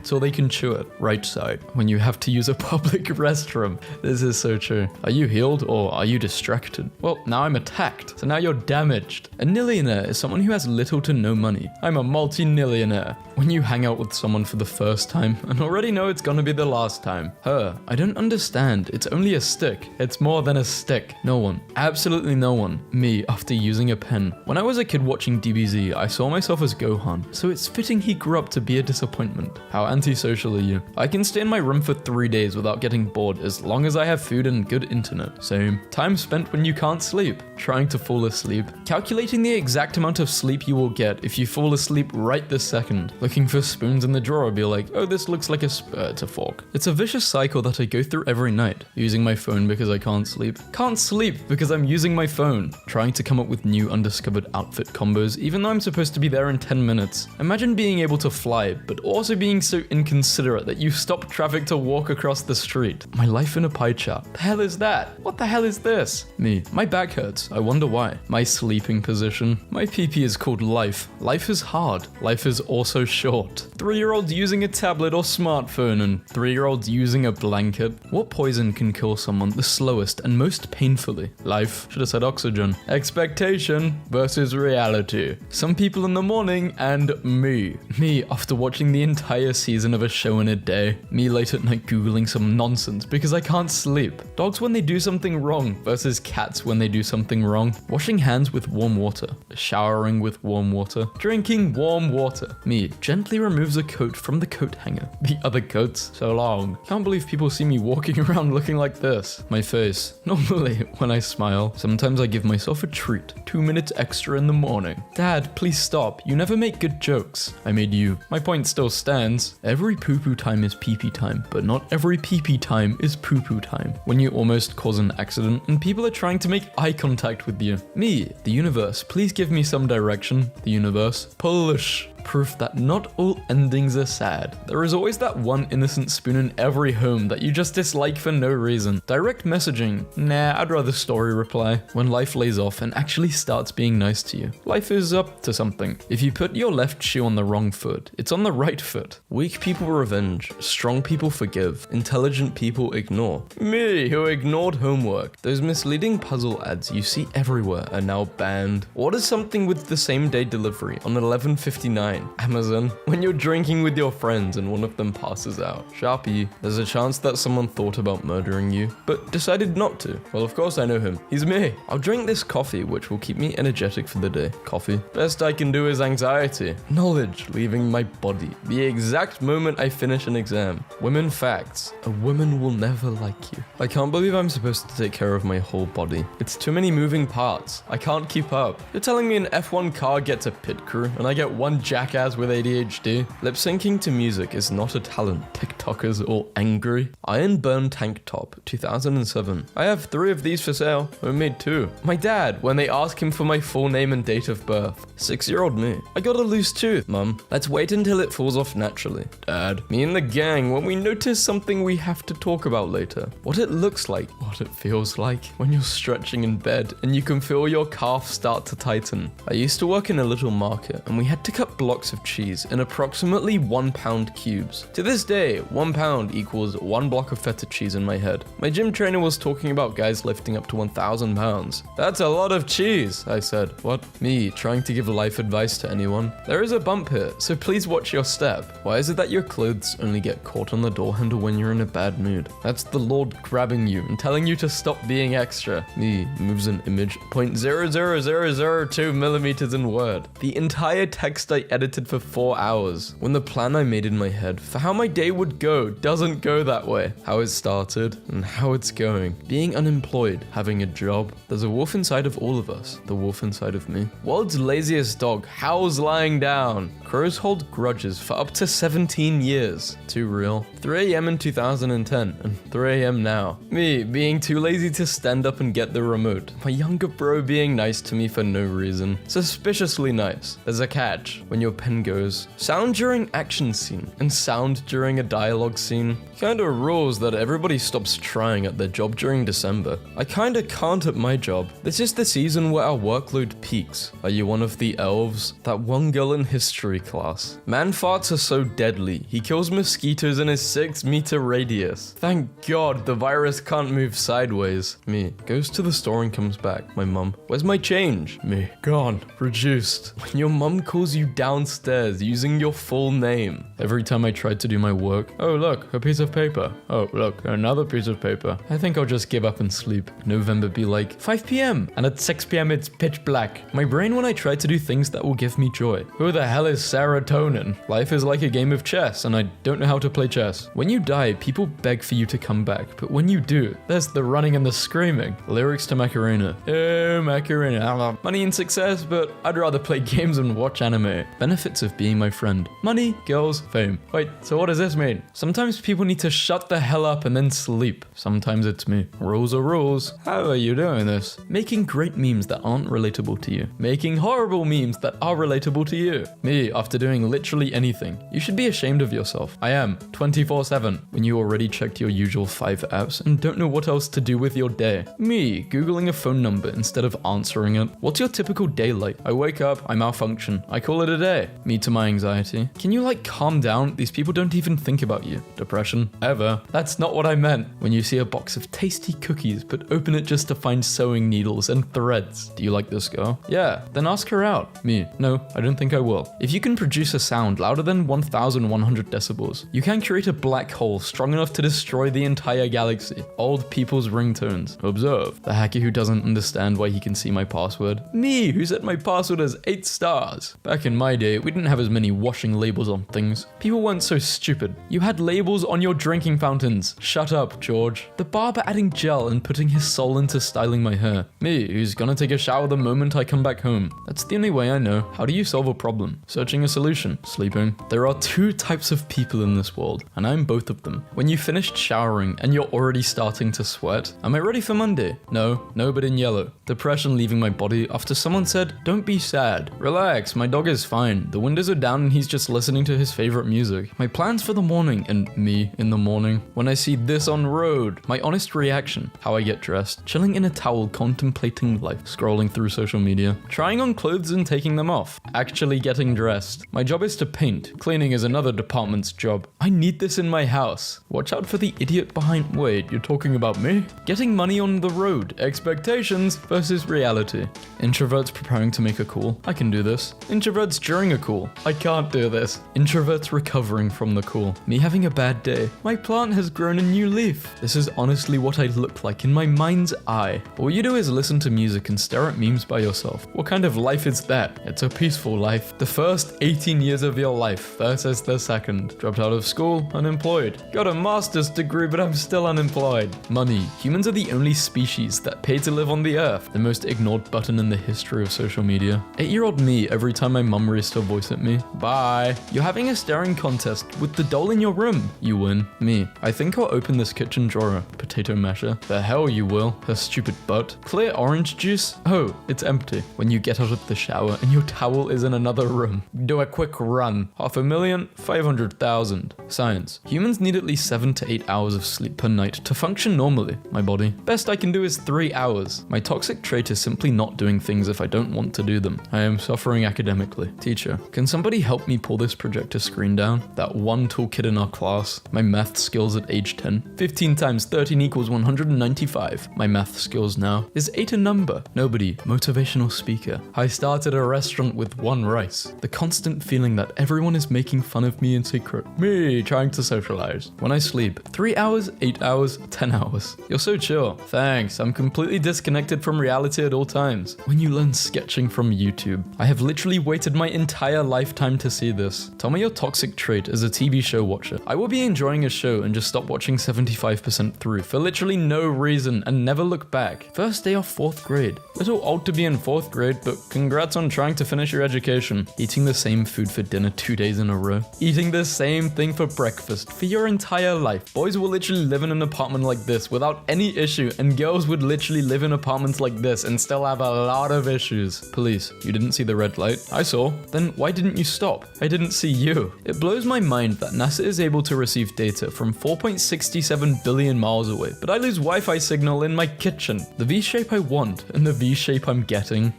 so they can chew it. Right side. When you have to use a public restroom. This is so true. Are you healed or are you distracted? Well, now I'm attacked. So now you're damaged. A nillionaire is someone who has little to no money. I'm a multi-nillionaire. When you hang out with someone for the first time and already know it's gonna be the last time. Her, I don't understand. It's only a stick. It's more than a stick. No one. Absolutely no one. Me, after using a pen. When I was a kid watching DBZ, I saw myself as Gohan, so it's fitting he grew up to be a disappointment. How antisocial are you? I can stay in my room for 3 days without getting bored as long as I have food and good internet. Same. Time spent when you can't sleep. Trying to fall asleep. Calculating the exact amount of sleep you will get if you fall asleep right this second. Looking for spoons in the drawer, be like, oh, this looks like it's a fork. It's a vicious cycle that I go through every night. Using my phone because I can't sleep. Can't sleep because I'm using my phone. Trying to come up with new undiscovered outfit combos even though I'm supposed to be there in 10 minutes. Imagine being able to fly, but also being so inconsiderate that you stop traffic to walk across the street. My life in a pie chart. The hell is that? What the hell is this? Me. My back hurts. I wonder why. My sleeping position. My PP is called life. Life is hard. Life is also short. 3-year-olds using a tablet or smartphone and 3-year-olds using a blanket. What poison can kill someone the slowest and most painfully? Life. Should have said oxygen. Expectation versus reality. Some people in the morning and me. Me after watching the entire season of a show in a day. Me late at night googling some nonsense because I can't sleep. Dogs when they do something wrong versus cats when they do something wrong. Washing hands with warm water. Showering with warm water. Drinking warm water. Me gently removes a coat from the coat hanger. The other coat's so long. Can't believe people see me walking around looking like this. My face. Normally, when I smile, sometimes I give myself a treat. 2 minutes extra in the morning. Dad, please stop. You never make good jokes. I made you. My point still stands. Every poo-poo time is pee-pee time, but not every pee-pee time is poo-poo time. When you almost cause an accident and people are trying to make eye contact with you. Me, the universe, please give me some direction. The universe. Push. Proof that not all endings are sad. There is always that one innocent spoon in every home that you just dislike for no reason. Direct messaging. Nah, I'd rather story reply. When life lays off and actually starts being nice to you. Life is up to something. If you put your left shoe on the wrong foot, it's on the right foot. Weak people revenge. Strong people forgive. Intelligent people ignore. Me, who ignored homework. Those misleading puzzle ads you see everywhere are now banned. Order something with the same day delivery on 11:59. Amazon. When you're drinking with your friends and one of them passes out. Sharpie. There's a chance that someone thought about murdering you, but decided not to. Well, of course I know him. He's me. I'll drink this coffee, which will keep me energetic for the day. Coffee. Best I can do is anxiety. Knowledge leaving my body. The exact moment I finish an exam. Women facts. A woman will never like you. I can't believe I'm supposed to take care of my whole body. It's too many moving parts. I can't keep up. You're telling me an F1 car gets a pit crew and I get one jackass with ADHD? Lip syncing to music is not a talent. TikTokers all angry. Iron Burn tank top, 2007. I have 3 of these for sale. I made 2. My dad, when they ask him for my full name and date of birth. 6-year-old me. I got a loose tooth, Mum. Let's wait until it falls off naturally. Dad, me and the gang when we notice something we have to talk about later. What it looks like, what it feels like when you're stretching in bed and you can feel your calf start to tighten. I used to work in a little market and we had to cut blocks of cheese in approximately 1 pound cubes. To this day, 1 pound equals 1 block of feta cheese in my head. My gym trainer was talking about guys lifting up to 1,000 pounds. That's a lot of cheese, I said. What? Me, trying to give life advice to anyone? There is a bump here, so please watch your step. Why is it that your clothes only get caught on the door handle when you're in a bad mood? That's the Lord grabbing you and telling you to stop being extra. Me moves an image 0.00002 millimeters in Word. The entire text I edited for 4 hours. When the plan I made in my head for how my day would go doesn't go that way. How it started and how it's going. Being unemployed, having a job. There's a wolf inside of all of us. The wolf inside of me. World's laziest dog howls lying down. Crows hold grudges for up to 17 years. Too real. 3 a.m. in 2010 and 3 a.m. now. Me being too lazy to stand up and get the remote. My younger bro being nice to me for no reason. Suspiciously nice. There's a catch. When your pen goes, sound during action scene and sound during a dialogue scene. Kinda rules that everybody stops trying at their job during December. I kinda can't at my job. This is the season where our workload peaks. Are you one of the elves? That one girl in history class. Man farts are so deadly. He kills mosquitoes in a 6-meter radius. Thank God the virus can't move sideways. Me. Goes to the store and comes back. My mum. Where's my change? Me. Gone. Reduced. When your mum calls you downstairs using your full name. Every time I tried to do my work. Oh look, a piece of paper. Oh look, another piece of paper. I think I'll just give up and sleep. November be like 5 p.m. and at 6 p.m. it's pitch black. My brain when I try to do things that will give me joy. Who the hell is serotonin? Life is like a game of chess and I don't know how to play chess. When you die, people beg for you to come back, but when you do, there's the running and the screaming. Lyrics to Macarena. Oh, Macarena. I love money and success, but I'd rather play games and watch anime. Benefits of being my friend. Money, girls, fame. Wait, so what does this mean? Sometimes people need to shut the hell up and then sleep. Sometimes it's me. Rules are rules. How are you doing this? Making great memes that aren't relatable to you. Making horrible memes that are relatable to you. Me, after doing literally anything. You should be ashamed of yourself. I am, 24/7. When you already checked your usual 5 apps and don't know what else to do with your day. Me, googling a phone number instead of answering it. What's your typical day like? I wake up, I malfunction. I call it a day. Me to my anxiety. Can you calm down? These people don't even think about you. Depression. Ever. That's not what I meant. When you see a box of tasty cookies but open it just to find sewing needles and threads. Do you like this girl? Yeah. Then ask her out. Me. No, I don't think I will. If you could can produce a sound louder than 1100 decibels. You can create a black hole strong enough to destroy the entire galaxy. Old people's ringtones. Observe. The hacker who doesn't understand why he can see my password. Me, who set my password as 8 stars. Back in my day, we didn't have as many washing labels on things. People weren't so stupid. You had labels on your drinking fountains. Shut up, George. The barber adding gel and putting his soul into styling my hair. Me, who's gonna take a shower the moment I come back home. That's the only way I know. How do you solve a problem? Searching a solution. Sleeping. There are 2 types of people in this world, and I'm both of them. When you finished showering and you're already starting to sweat. Am I ready for Monday? No, but in yellow. Depression leaving my body after someone said, don't be sad. Relax, my dog is fine. The windows are down and he's just listening to his favorite music. My plans for the morning and me in the morning. When I see this on road, my honest reaction. How I get dressed. Chilling in a towel contemplating life. Scrolling through social media. Trying on clothes and taking them off. Actually getting dressed. My job is to paint. Cleaning is another department's job. I need this in my house. Watch out for the idiot behind. Wait, you're talking about me? Getting money on the road. Expectations versus reality. Introverts preparing to make a call. I can do this. Introverts during a call. I can't do this. Introverts recovering from the call. Me having a bad day. My plant has grown a new leaf. This is honestly what I look like in my mind's eye. All you do is listen to music and stare at memes by yourself. What kind of life is that? It's a peaceful life. The first 18 years of your life versus the second. Dropped out of school, unemployed. Got a master's degree, but I'm still unemployed. Money. Humans are the only species that pay to live on the earth. The most ignored button in the history of social media. 8-year-old me every time my mum raised her voice at me. Bye. You're having a staring contest with the doll in your room. You win. Me. I think I'll open this kitchen drawer. Potato masher. The hell you will. Her stupid butt. Clear orange juice. Oh, it's empty. When you get out of the shower and your towel is in another room. Do a quick run. 500,000, 500,000. Science. Humans need at least 7 to 8 hours of sleep per night to function normally. My body. Best I can do is 3 hours. My toxic trait is simply not doing things if I don't want to do them. I am suffering academically. Teacher, can somebody help me pull this projector screen down? That one tall kid in our class. My math skills at age 10. 15 times 13 equals 195. My math skills now. Is 8 a number? Nobody. Motivational speaker. I started a restaurant with 1 rice. The constant feeling that everyone is making fun of me in secret. Me trying to socialize. When I sleep. 3 hours, 8 hours, 10 hours. You're so chill. Thanks. I'm completely disconnected from reality at all times. When you learn sketching from YouTube. I have literally waited my entire lifetime to see this. Tell me your toxic trait as a TV show watcher. I will be enjoying a show and just stop watching 75% through for literally no reason and never look back. First day of 4th grade. Little old to be in 4th grade, but congrats on trying to finish your education. Eating the same food for dinner 2 days in a row. Eating the same thing for breakfast for your entire life. Boys will literally live in an apartment like this without any issue, and girls would literally live in apartments like this and still have a lot of issues. Police, you didn't see the red light? I saw. Then why didn't you stop? I didn't see you. It blows my mind that NASA is able to receive data from 4.67 billion miles away, but I lose Wi-Fi signal in my kitchen. The V-shape I want and the V-shape I'm getting.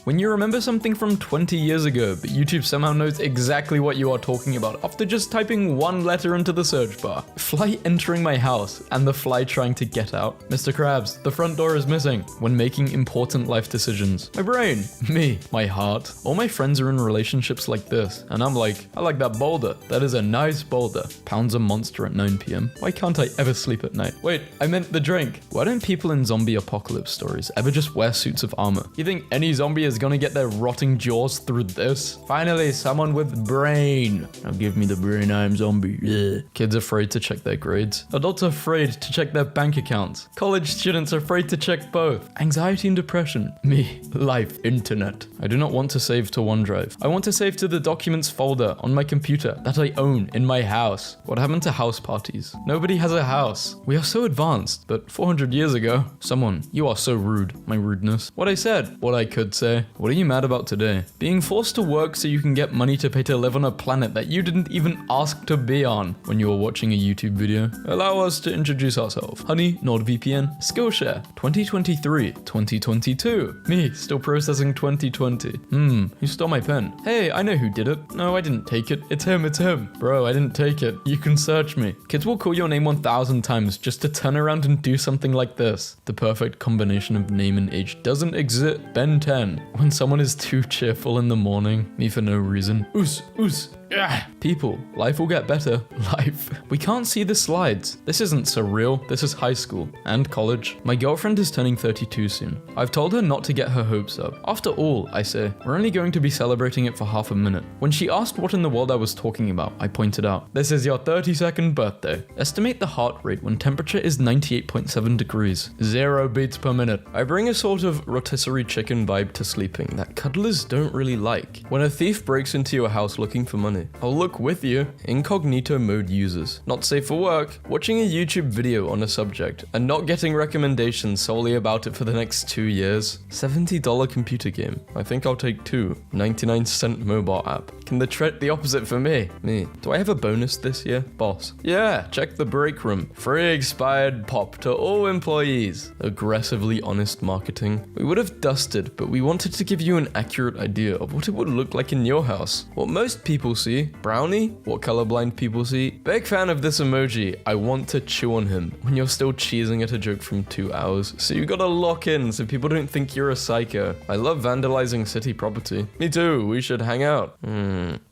When you remember something from 20 years ago, but YouTube somehow knows exactly what you are talking about after just typing 1 letter into the search bar. Fly entering my house, and the fly trying to get out. Mr. Krabs, the front door is missing. When making important life decisions. My brain. Me. My heart. All my friends are in relationships like this, and I'm like, I like that boulder. That is a nice boulder. Pounds a monster at 9 p.m. Why can't I ever sleep at night? Wait, I meant the drink. Why don't people in zombie apocalypse stories ever just wear suits of armor? You think any zombie is gonna get their rotting jaws through this? Finally, someone with brain. Now give me the brain, I'm zombie. Ugh. Kids afraid to check their grades. Adults afraid to check their bank accounts. College students afraid to check both. Anxiety and depression. Me. Life. Internet. I do not want to save to OneDrive. I want to save to the documents folder on my computer that I own in my house. What happened to house parties? Nobody has a house. We are so advanced, but 400 years ago. Someone, you are so rude. My rudeness. What I said. What I could say. What are you mad about today? Being forced to work so you can get money to pay to live on a planet that you didn't even ask to be on when you were watching a YouTube video. Allow us to introduce ourselves. Honey, NordVPN, Skillshare, 2023, 2022. Me, still processing 2020. Who stole my pen? Hey, I know who did it. No, I didn't take it. It's him. Bro, I didn't take it. You can search me. Kids will call your name 1,000 times just to turn around and do something like this. The perfect combination of name and age doesn't exist. Ben 10. When someone is too cheerful in the morning, me for no reason. Oos, oos. Yeah. People, life will get better. Life. We can't see the slides. This isn't surreal. This is high school and college. My girlfriend is turning 32 soon. I've told her not to get her hopes up. After all, I say, we're only going to be celebrating it for half a minute. When she asked what in the world I was talking about, I pointed out, this is your 32nd birthday. Estimate the heart rate when temperature is 98.7 degrees. 0 beats per minute. I bring a sort of rotisserie chicken vibe to sleeping that cuddlers don't really like. When a thief breaks into your house looking for money, I'll look with you. Incognito mode users. Not safe for work. Watching a YouTube video on a subject and not getting recommendations solely about it for the next 2 years. $70 computer game. I think I'll take 2. 99-cent mobile app. Can the opposite for me? Me. Do I have a bonus this year? Boss. Yeah, check the break room. Free expired pop to all employees. Aggressively honest marketing. We would have dusted, but we wanted to give you an accurate idea of what it would look like in your house. What most people see. Brownie? What colorblind people see. Big fan of this emoji. I want to chew on him. When you're still cheesing at a joke from 2 hours. So you gotta lock in so people don't think you're a psycho. I love vandalizing city property. Me too. We should hang out.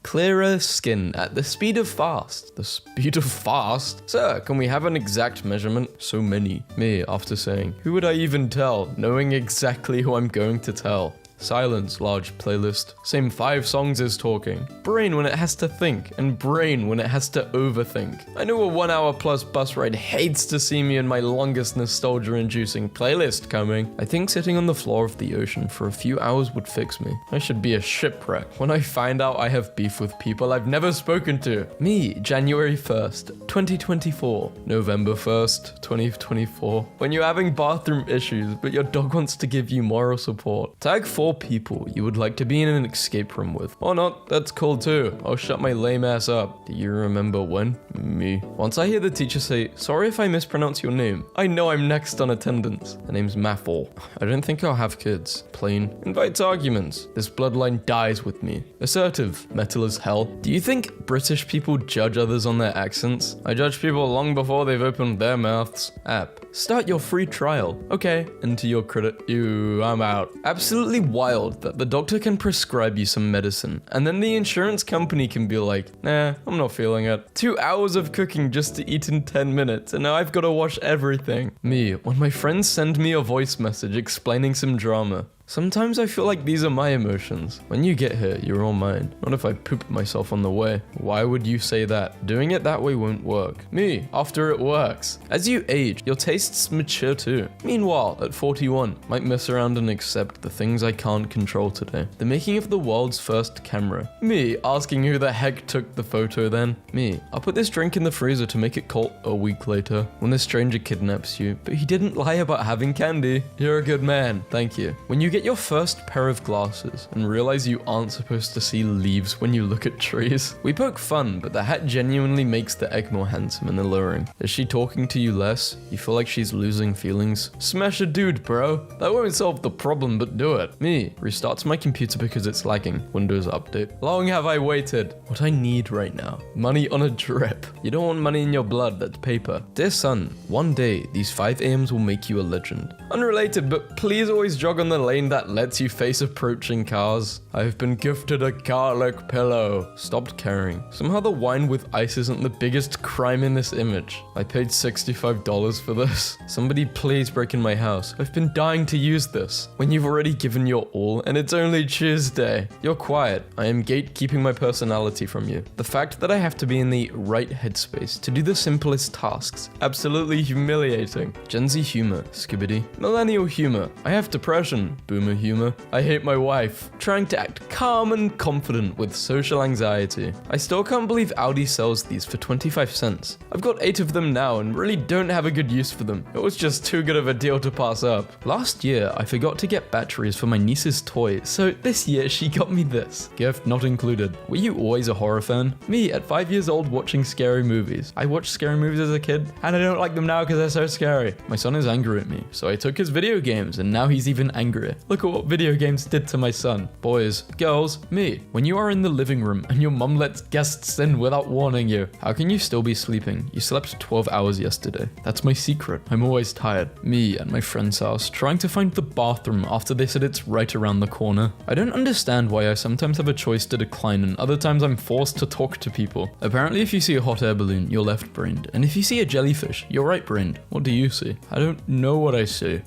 Clearer skin at the speed of fast. The speed of fast? Sir, can we have an exact measurement? So many. Me, after saying, who would I even tell? Knowing exactly who I'm going to tell. Silence, large playlist. Same 5 songs as talking. Brain when it has to think, and brain when it has to overthink. I know a 1 hour plus bus ride hates to see me in my longest nostalgia-inducing playlist coming. I think sitting on the floor of the ocean for a few hours would fix me. I should be a shipwreck when I find out I have beef with people I've never spoken to. Me, January 1st, 2024. November 1st, 2024. When you're having bathroom issues, but your dog wants to give you moral support. Tag 4 people you would like to be in an escape room with. Or not, that's cool too. I'll shut my lame ass up. Do you remember when? Me. Once I hear the teacher say, sorry if I mispronounce your name, I know I'm next on attendance. Her name's Maffle. I don't think I'll have kids. Plain. Invites arguments. This bloodline dies with me. Assertive. Metal as hell. Do you think British people judge others on their accents? I judge people long before they've opened their mouths. App. Start your free trial. Okay. Enter your credit. I'm out. Absolutely wild that the doctor can prescribe you some medicine and then the insurance company can be like, nah, I'm not feeling it. 2 hours of cooking just to eat in 10 minutes and now I've got to wash everything. Me, when my friends send me a voice message explaining some drama. Sometimes I feel like these are my emotions. When you get here, you're all mine. Not if I poop myself on the way. Why would you say that? Doing it that way won't work. Me, after it works. As you age, your tastes mature too. Meanwhile, at 41, might mess around and accept the things I can't control today. The making of the world's first camera. Me, asking who the heck took the photo then. Me, I'll put this drink in the freezer to make it cold a week later. When the stranger kidnaps you, but he didn't lie about having candy. You're a good man, thank you. When you get your first pair of glasses and realize you aren't supposed to see leaves when you look at trees. We poke fun, but the hat genuinely makes the egg more handsome and alluring. Is she talking to you less? You feel like she's losing feelings? Smash a dude, bro. That won't solve the problem, but do it. Me, restarts my computer because it's lagging. Windows update. Long have I waited. What I need right now. Money on a drip. You don't want money in your blood, that's paper. Dear son, one day these 5 AMs will make you a legend. Unrelated, but please always jog on the lane that lets you face approaching cars. I've been gifted a garlic pillow. Stopped caring. Somehow the wine with ice isn't the biggest crime in this image. I paid $65 for this. Somebody please break in my house. I've been dying to use this. When you've already given your all and it's only Tuesday. You're quiet. I am gatekeeping my personality from you. The fact that I have to be in the right headspace to do the simplest tasks. Absolutely humiliating. Gen Z humor. Skibbity. Millennial humor. I have depression. Boomer humor. I hate my wife. Trying to act calm and confident with social anxiety. I still can't believe Audi sells these for 25 cents. I've got 8 of them now and really don't have a good use for them. It was just too good of a deal to pass up. Last year, I forgot to get batteries for my niece's toy, so this year she got me this. Gift not included. Were you always a horror fan? Me, at 5 years old, watching scary movies. I watched scary movies as a kid, and I don't like them now because they're so scary. My son is angry at me, so I took his video games, and now he's even angrier. Look at what video games did to my son. Boys, girls, me. When you are in the living room and your mum lets guests in without warning you, how can you still be sleeping? You slept 12 hours yesterday. That's my secret. I'm always tired. Me at my friend's house, trying to find the bathroom after they said it's right around the corner. I don't understand why I sometimes have a choice to decline and other times I'm forced to talk to people. Apparently if you see a hot air balloon, you're left-brained. And if you see a jellyfish, you're right-brained. What do you see? I don't know what I see.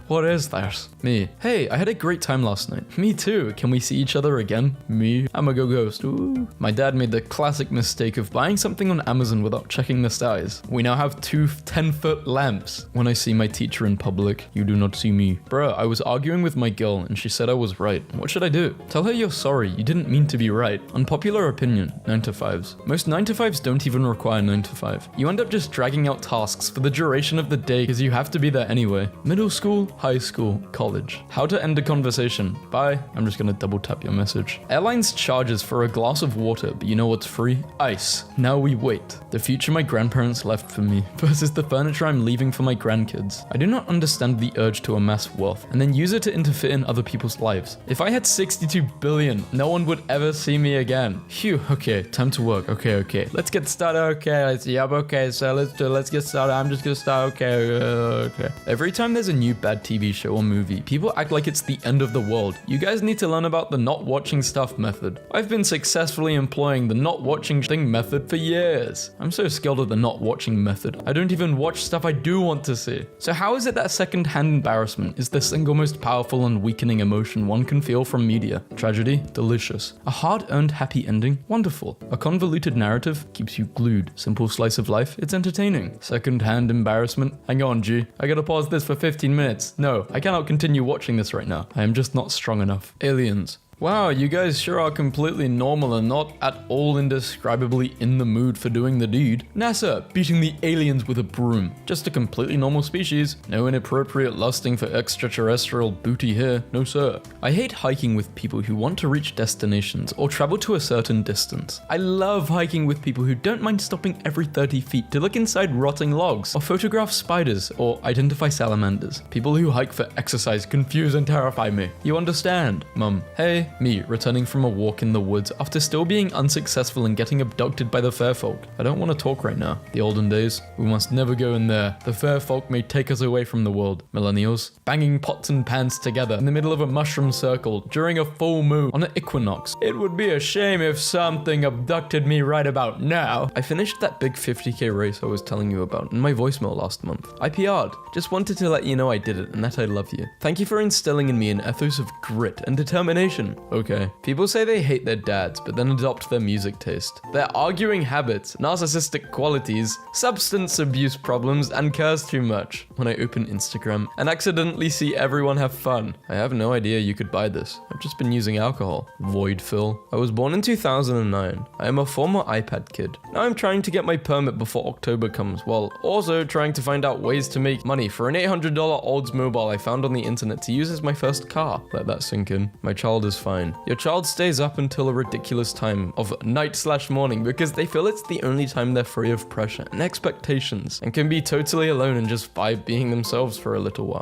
What is that? Me. Hey, I had a great time last night. Me too. Can we see each other again? Me. I'm a ghost. Ooh. My dad made the classic mistake of buying something on Amazon without checking the size. We now have two 10-foot lamps. When I see my teacher in public, you do not see me. Bruh, I was arguing with my girl and she said I was right. What should I do? Tell her you're sorry. You didn't mean to be right. Unpopular opinion. 9-to-5s. Most 9-to-5s don't even require 9-to-5. You end up just dragging out tasks for the duration of the day because you have to be there anyway. Middle school, high school, college. How to end a conversation. Bye. I'm just gonna double tap your message. Airlines charges for a glass of water, but you know what's free? Ice. Now we wait. The future my grandparents left for me versus the furniture I'm leaving for my grandkids. I do not understand the urge to amass wealth and then use it to interfere in other people's lives. If I had 62 billion, no one would ever see me again. Phew, okay, time to work. Okay. Let's get started. Okay, so let's get started. I'm just gonna start. Okay. Every time there's a new bad TV show or movie, people act like it's the end of the world. You guys need to learn about the not watching stuff method. I've been successfully employing the not watching thing method for years. I'm so skilled at the not watching method. I don't even watch stuff I do want to see. So how is it that second-hand embarrassment is the single most powerful and weakening emotion one can feel from media? Tragedy? Delicious. A hard-earned happy ending? Wonderful. A convoluted narrative? Keeps you glued. Simple slice of life? It's entertaining. Second-hand embarrassment? Hang on, G. I gotta pause this for 15 minutes. No, I cannot continue watching this right now. I am just not strong enough. Aliens. Wow, you guys sure are completely normal and not at all indescribably in the mood for doing the deed. NASA, beating the aliens with a broom. Just a completely normal species. No inappropriate lusting for extraterrestrial booty here. No sir. I hate hiking with people who want to reach destinations or travel to a certain distance. I love hiking with people who don't mind stopping every 30 feet to look inside rotting logs or photograph spiders or identify salamanders. People who hike for exercise confuse and terrify me. You understand? Mum. Hey. Me, returning from a walk in the woods after still being unsuccessful in getting abducted by the fair folk. I don't want to talk right now. The olden days, we must never go in there. The fair folk may take us away from the world. Millennials, banging pots and pans together in the middle of a mushroom circle during a full moon on an equinox. It would be a shame if something abducted me right about now. I finished that big 50k race I was telling you about in my voicemail last month. I PR'd. Just wanted to let you know I did it and that I love you. Thank you for instilling in me an ethos of grit and determination. Okay. People say they hate their dads, but then adopt their music taste. Their arguing habits, narcissistic qualities, substance abuse problems, and cares too much. When I open Instagram and accidentally see everyone have fun. I have no idea you could buy this. I've just been using alcohol. Void fill. I was born in 2009. I am a former iPad kid. Now I'm trying to get my permit before October comes, while also trying to find out ways to make money for an $800 Oldsmobile I found on the internet to use as my first car. Let that sink in. My child is fine. Your child stays up until a ridiculous time of night/morning because they feel it's the only time they're free of pressure and expectations and can be totally alone and just vibe being themselves for a little while.